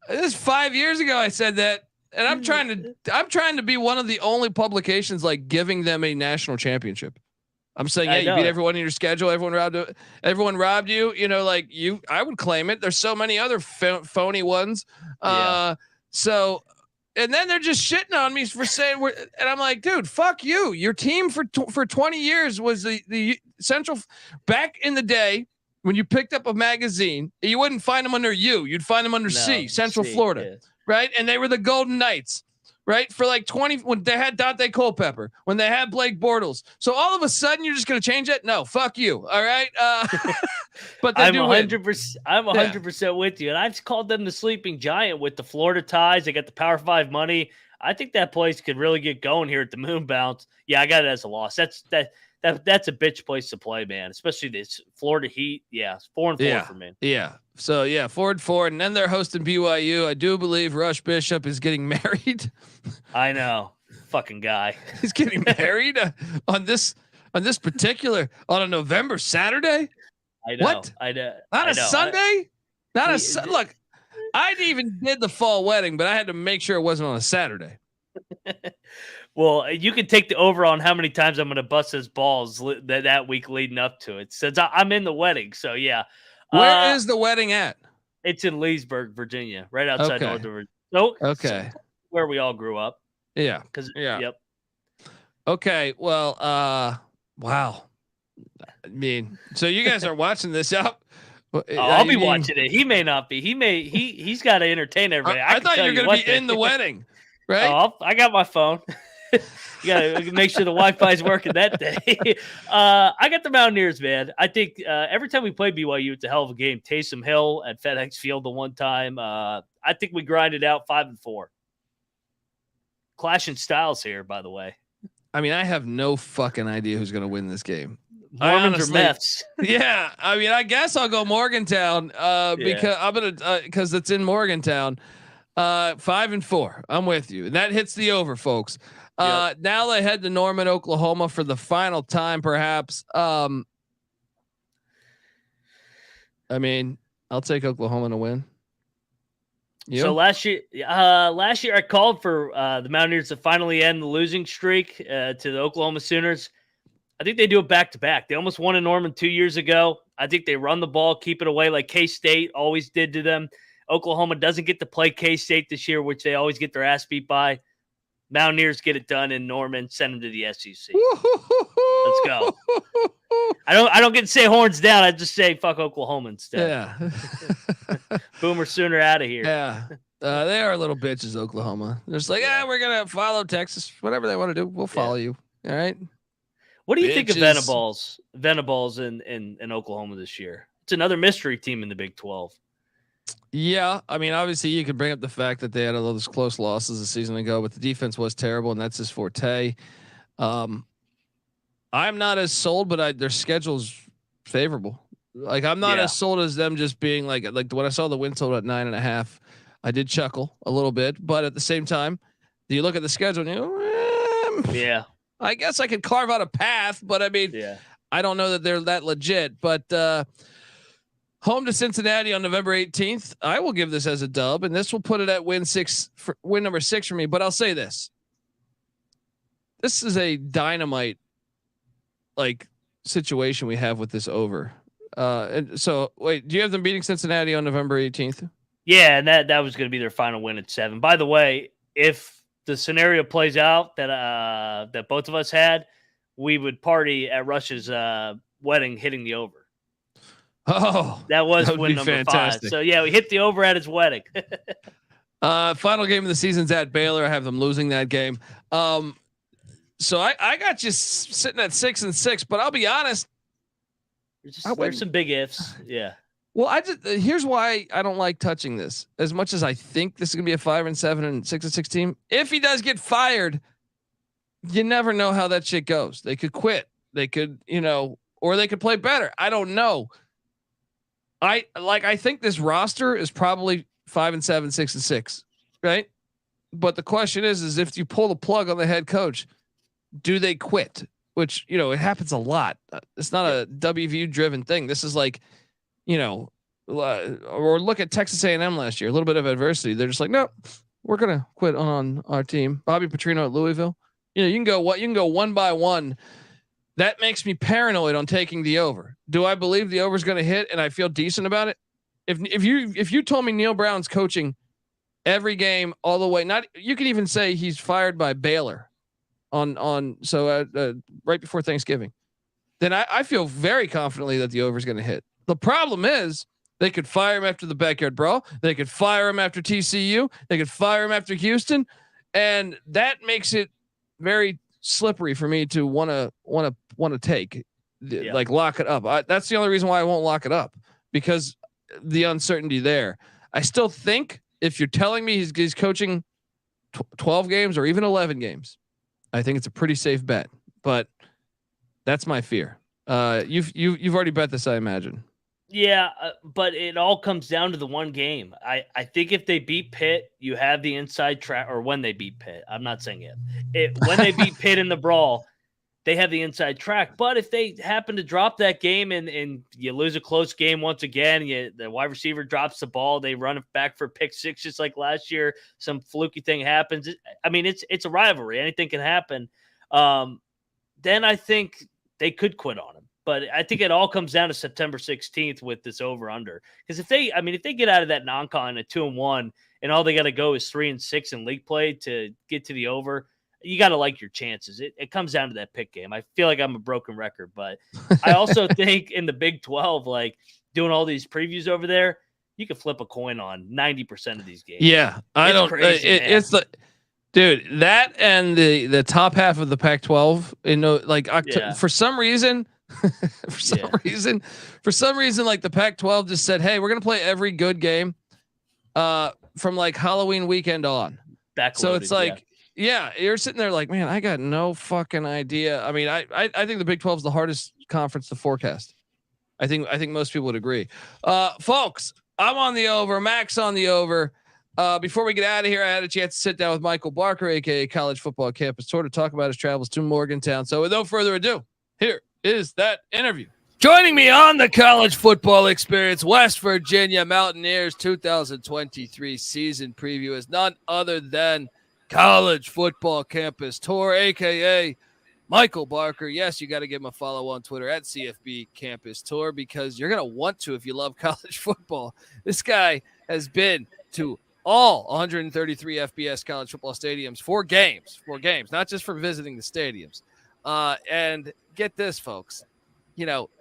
this is 5 years ago I said that, and I'm trying to be one of the only publications like giving them a national championship. I'm saying, yeah, you beat everyone in your schedule. Everyone robbed you. I would claim it. There's so many other phony ones. So, and then they're just shitting on me for saying and I'm like, dude, fuck you. Your team for 20 years was the Central back in the day. When you picked up a magazine, you wouldn't find them under U. You'd find them under Central Florida, right? And they were the Golden Knights, right? For like 20, when they had Dante Culpepper, when they had Blake Bortles. So all of a sudden, you're just going to change it? No, fuck you. All right. But I'm 100%. I'm 100% with you. And I've called them the sleeping giant with the Florida ties. They got the Power 5 money. I think that place could really get going here at the Moon Bounce. Yeah, I got it as a loss. That's a bitch place to play, man. Especially this Florida Heat. Yeah, 4-4 for me. Yeah. So 4-4, and then they're hosting BYU. I do believe Rush Bishop is getting married. I know, fucking guy. He's getting married on a November Saturday. I know. What? Not a Sunday. Look. I even did the fall wedding, but I had to make sure it wasn't on a Saturday. Well, you can take the over on how many times I'm going to bust his balls that week leading up to it. Since I'm in the wedding, so yeah. Where is the wedding at? It's in Leesburg, Virginia, right outside Northern Virginia. Okay. Where we all grew up. Yeah. Yep. Okay. Well, wow. I mean, so you guys are watching this up. I'll be watching it. He may not be. He's got to entertain everybody. I thought you were going to be in the wedding. Right. I got my phone. You got to make sure the Wi-Fi is working that day. I got the Mountaineers, man. I think every time we play BYU, it's a hell of a game. Taysom Hill at FedEx Field the one time. I think we grinded out 5-4. Clashing styles here, by the way. I mean, I have no fucking idea who's going to win this game. Mormons or Mets? Yeah. I mean, I guess I'll go Morgantown because it's in Morgantown. 5-4. I'm with you. And that hits the over, folks. Now they head to Norman, Oklahoma for the final time, perhaps. I mean, I'll take Oklahoma to win. You? So last year I called for the Mountaineers to finally end the losing streak to the Oklahoma Sooners. I think they do it back-to-back. They almost won in Norman 2 years ago. I think they run the ball, keep it away like K-State always did to them. Oklahoma doesn't get to play K-State this year, which they always get their ass beat by. Mountaineers get it done in Norman, send them to the SEC. Let's go. I don't get to say horns down. I just say fuck Oklahoma instead. Yeah. Boomer Sooner out of here. Yeah. They are little bitches, Oklahoma. They're just like, we're going to follow Texas. Whatever they want to do, we'll follow you. All right. What do you think of Venables in Oklahoma this year? It's another mystery team in the Big 12. Yeah, I mean, obviously you could bring up the fact that they had all those close losses a season ago, but the defense was terrible, and that's his forte. I'm not as sold, but their schedule's favorable. Like I'm not as sold as them just being like when I saw the win total at 9.5, I did chuckle a little bit, but at the same time, you look at the schedule and you go, I guess I could carve out a path, but I mean, I don't know that they're that legit, but home to Cincinnati on November 18th. I will give this as a dub, and this will put it at win number 6 for me. But I'll say this: this is a dynamite like situation we have with this over. And so wait, do you have them beating Cincinnati on November 18th? Yeah, and that was going to be their final win at 7. By the way, if the scenario plays out that both of us had, we would party at Rush's wedding, hitting the over. Oh, that was that would win be number fantastic. 5. So yeah, we hit the over at his wedding. Final game of the season's at Baylor. I have them losing that game. So I got you sitting at 6-6, but I'll be honest. There's some big ifs. Yeah. Well, here's why I don't like touching this as much as I think this is gonna be a 5-7 and 6-6 team. If he does get fired, you never know how that shit goes. They could quit. They could, or they could play better. I don't know. I think this roster is probably 5-7, 6-6, right? But the question is if you pull the plug on the head coach, do they quit? Which, it happens a lot. It's not a WVU driven thing. This is like, or look at Texas A&M last year, a little bit of adversity. They're just like, no, we're going to quit on our team. Bobby Petrino at Louisville. You can go one by one. That makes me paranoid on taking the over. Do I believe the over is going to hit and I feel decent about it? If you told me Neil Brown's coaching every game all the way, you could even say he's fired by Baylor right before Thanksgiving, then I feel very confidently that the over is going to hit. The problem is they could fire him after the backyard brawl. They could fire him after TCU. They could fire him after Houston. And that makes it very slippery for me to want to take, like lock it up. That's the only reason why I won't lock it up, because the uncertainty there. I still think if you're telling me he's coaching 12 games or even 11 games, I think it's a pretty safe bet, but that's my fear. You've already bet this, I imagine. Yeah, but it all comes down to the one game. I think if they beat Pitt, you have the inside track, or when they beat Pitt. I'm not saying when they beat Pitt in the brawl, they have the inside track. But if they happen to drop that game and you lose a close game once again, the wide receiver drops the ball, they run it back for pick 6, just like last year, some fluky thing happens. I mean, it's a rivalry. Anything can happen. Then I think they could quit on him. But I think it all comes down to September 16th with this over under. Because if they get out of that non-con at 2-1 and all they got to go is 3-6 in league play to get to the over, you got to like your chances. It comes down to that pick game. I feel like I'm a broken record, but I also think in the Big 12, like doing all these previews over there, you can flip a coin on 90% of these games. Yeah, it's the dude that and the top half of the Pac-12. For some reason. For some reason, like the Pac-12 just said, "Hey, we're gonna play every good game, from like Halloween weekend on." So it's like, you're sitting there like, man, I got no fucking idea. I mean, I think the Big 12 is the hardest conference to forecast. I think most people would agree. Folks, I'm on the over. Max on the over. Before we get out of here, I had a chance to sit down with Michael Barker, aka College Football Campus Tour, to talk about his travels to Morgantown. So without further ado, here is that interview. Joining me on the College Football Experience, West Virginia Mountaineers 2023 season preview is none other than College Football Campus Tour, aka Michael Barker. Yes, you got to give him a follow on Twitter at CFB Campus Tour, because you're going to want to if you love college football. This guy has been to all 133 FBS college football stadiums for games, not just for visiting the stadiums. And get this, folks,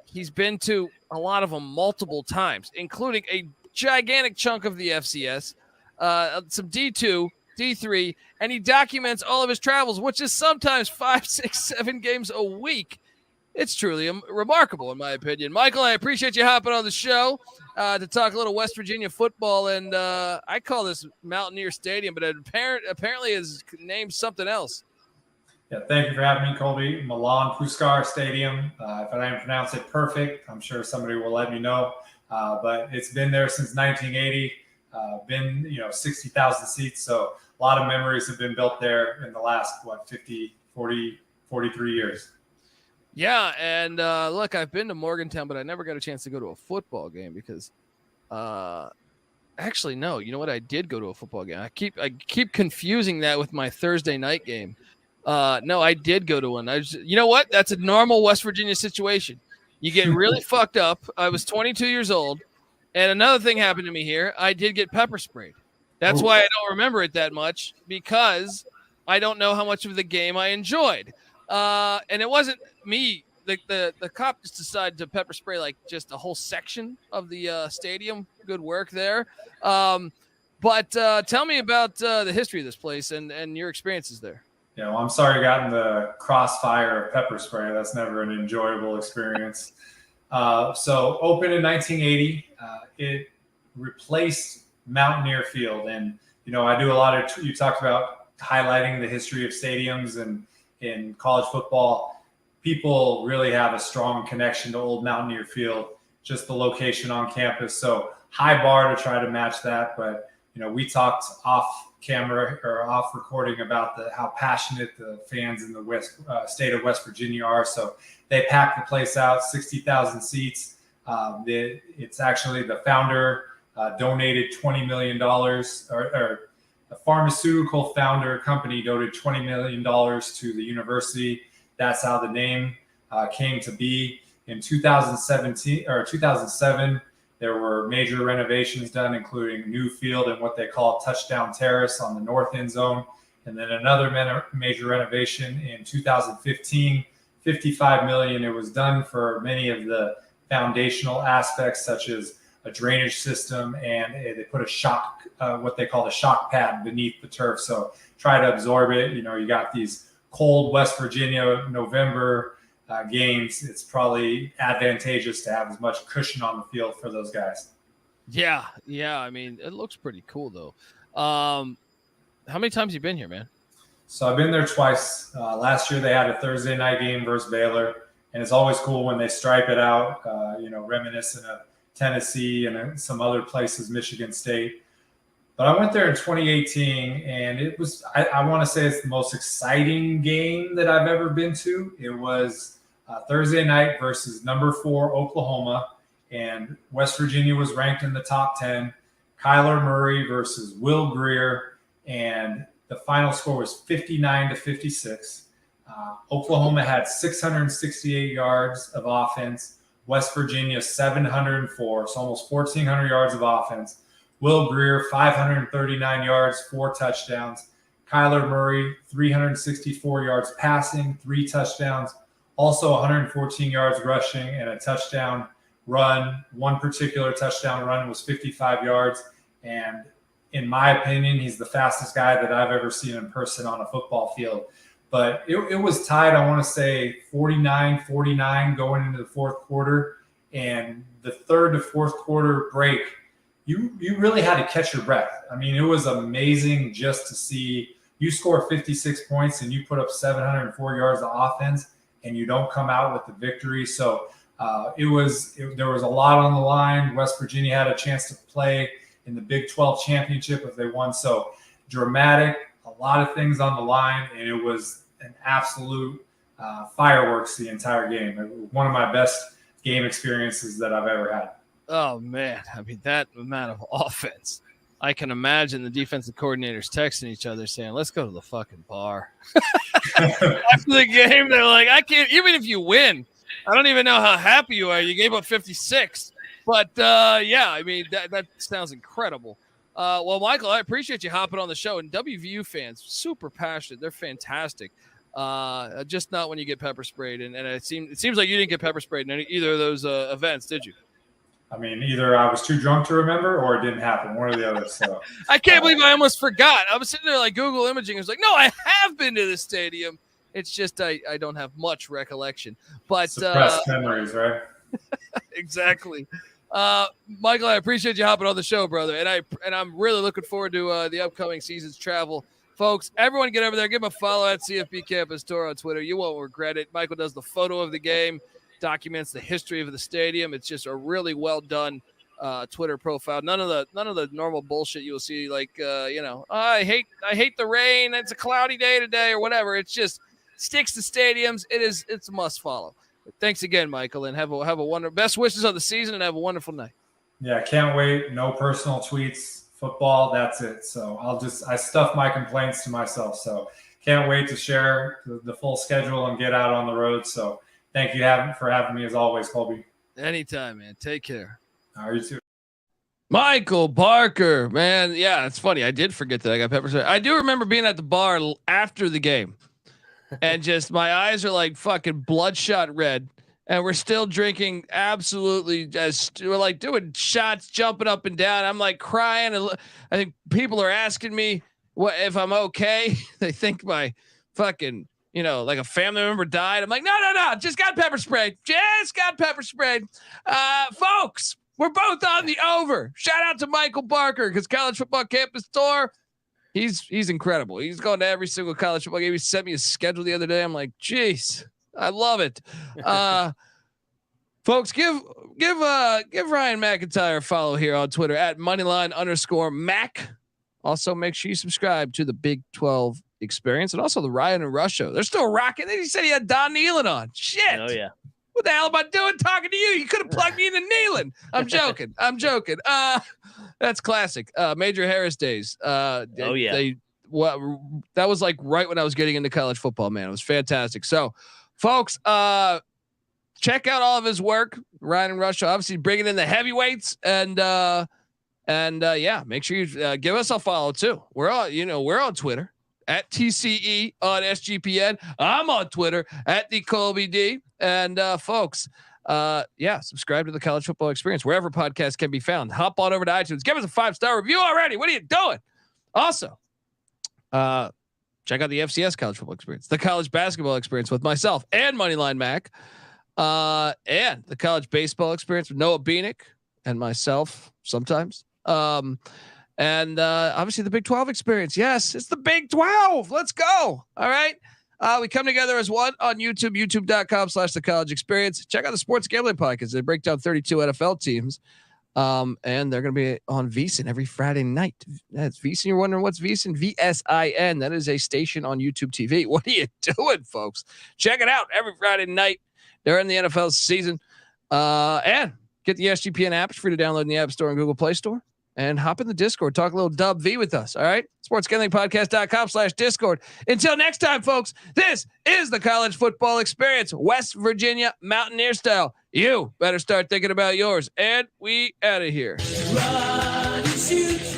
he's been to a lot of them multiple times, including a gigantic chunk of the FCS, some D2, D3, and he documents all of his travels, which is sometimes 5, 6, 7 games a week. It's truly remarkable, in my opinion. Michael, I appreciate you hopping on the show to talk a little West Virginia football. And I call this Mountaineer Stadium, but it apparently is named something else. Yeah, thank you for having me, Colby. Milan Puskar Stadium. If I didn't pronounce it perfect, I'm sure somebody will let me know. But it's been there since 1980. Been 60,000 seats. So a lot of memories have been built there in the last 43 years. Yeah, and look, I've been to Morgantown, but I never got a chance to go to a football game because, actually, no. You know what? I did go to a football game. I keep confusing that with my Thursday night game. No, I did go to one. You know what? That's a normal West Virginia situation. You get really fucked up. I was 22 years old, and another thing happened to me here. I did get pepper sprayed. That's why I don't remember it that much, because I don't know how much of the game I enjoyed. And it wasn't me. The cop just decided to pepper spray like just a whole section of the stadium. Good work there. But tell me about the history of this place and your experiences there. Yeah, well, I'm sorry you got in the crossfire of pepper spray. That's never an enjoyable experience. So opened in 1980. It replaced Mountaineer Field. And, I do a lot of, you talked about highlighting the history of stadiums, and in college football, people really have a strong connection to old Mountaineer Field, just the location on campus. So high bar to try to match that. But, we talked off camera or off recording about how passionate the fans in the state of West Virginia are. So they packed the place out, 60,000 seats. It's actually the founder donated $20 million, or the pharmaceutical founder company donated $20 million to the university. That's how the name came to be. In 2017 or 2007, there were major renovations done, including new field and what they call touchdown terrace on the north end zone. And then another major renovation in 2015, $55 million. It was done for many of the foundational aspects, such as a drainage system, and they put what they call the shock pad beneath the turf. So try to absorb it. You got these cold West Virginia November games. It's probably advantageous to have as much cushion on the field for those guys. Yeah. I mean, it looks pretty cool though. How many times you been here, man? So I've been there twice. Last year they had a Thursday night game versus Baylor, and it's always cool when they stripe it out. Reminiscent of Tennessee and some other places, Michigan State. But I went there in 2018, and it was, I want to say it's the most exciting game that I've ever been to. It was Thursday night versus number 4 Oklahoma, and West Virginia was ranked in the top 10. Kyler Murray versus Will Greer, and the final score was 59-56. Oklahoma had 668 yards of offense. West Virginia 704, so almost 1,400 yards of offense. Will Greer 539 yards, 4 touchdowns. Kyler Murray 364 yards passing, 3 touchdowns. Also 114 yards rushing and a touchdown run. One particular touchdown run was 55 yards. And in my opinion, he's the fastest guy that I've ever seen in person on a football field. But it was tied, I want to say, 49-49 going into the fourth quarter. And the third to fourth quarter break, you really had to catch your breath. I mean, it was amazing just to see you score 56 points and you put up 704 yards of offense and you don't come out with the victory. So there was a lot on the line. West Virginia had a chance to play in the Big 12 championship if they won. So dramatic, a lot of things on the line, and it was an absolute fireworks the entire game. It was one of my best game experiences that I've ever had. Oh, man. I mean, that amount of offense. I can imagine the defensive coordinators texting each other saying, let's go to the fucking bar. After the game, they're like, I can't, even if you win, I don't even know how happy you are. You gave up 56. But, yeah, I mean, that sounds incredible. Well, Michael, I appreciate you hopping on the show. And WVU fans, super passionate. They're fantastic. Just not when you get pepper sprayed. And it seems like you didn't get pepper sprayed in either of those events, did you? I mean, either I was too drunk to remember or it didn't happen. One or the other. So I can't believe I almost forgot. I was sitting there like Google imaging. I was like, no, I have been to the stadium. It's just I don't have much recollection. But suppressed memories, right? Exactly. Michael, I appreciate you hopping on the show, brother. And I'm really looking forward to the upcoming season's travel. Folks, everyone get over there. Give him a follow at CFB Campus Tour on Twitter. You won't regret it. Michael does the photo of the game, documents the history of the stadium. It's just a really well done Twitter profile. None of the normal bullshit you will see, like I hate the rain. It's a cloudy day today or whatever. It's just sticks to stadiums. It's a must follow. But thanks again, Michael, and have a wonderful best wishes on the season and have a wonderful night. Yeah, can't wait. No personal tweets. Football, that's it. So I stuff my complaints to myself. So can't wait to share the full schedule and get out on the road. So thank you for having me as always, Colby. Anytime, man. Take care. You too. Michael Barker, man. Yeah, it's funny. I did forget that I got pepper spray. I do remember being at the bar after the game and just my eyes are like fucking bloodshot red. And we're still drinking absolutely just we're like doing shots, jumping up and down. I'm like crying. And I think people are asking me what if I'm okay. They think my fucking, like a family member died. I'm like, no. Just got pepper sprayed. Folks, we're both on the over. Shout out to Michael Barker because College Football Campus Tour. He's incredible. He's going to every single college football game. He sent me his schedule the other day. I'm like, geez, I love it. Folks, give Ryan McIntyre a follow here on Twitter at Moneyline_Mac. Also, make sure you subscribe to the Big 12 Experience and also the Ryan and Rush Show. They're still rocking. He said he had Don Nealon on. Shit. Oh yeah. What the hell am I doing talking to you? You could have plugged me into Nealon. I'm joking. That's classic. Major Harris days. Oh yeah. That was like right when I was getting into college football, man. It was fantastic. So, folks, check out all of his work. Ryan and Rush, obviously bringing in the heavyweights, and yeah, make sure you give us a follow too. We're on Twitter at TCE on SGPN. I'm on Twitter at the Colby D. And folks, subscribe to the College Football Experience wherever podcasts can be found. Hop on over to iTunes. Give us a 5-star review already. What are you doing? Also, check out the FCS College Football Experience, the College Basketball Experience with myself and Moneyline Mac, and the College Baseball Experience with Noah Beanick and myself sometimes. And obviously the Big 12 Experience. Yes, it's the Big 12. Let's go. All right. We come together as one on YouTube, youtube.com/the College Experience. Check out the Sports Gambling Podcast. They break down 32 NFL teams. And they're going to be on VSiN every Friday night. That's VSiN. You're wondering what's VSiN? VSIN. That is a station on YouTube TV. What are you doing, folks? Check it out every Friday night during the NFL season. And get the SGPN app. It's free to download in the App Store and Google Play Store. And hop in the Discord. Talk a little Dub V with us. All right. sportsgamblingpodcast.com/Discord. Until next time, folks, this is the College Football Experience, West Virginia Mountaineer style. You better start thinking about yours. And we out of here. Run, shoot.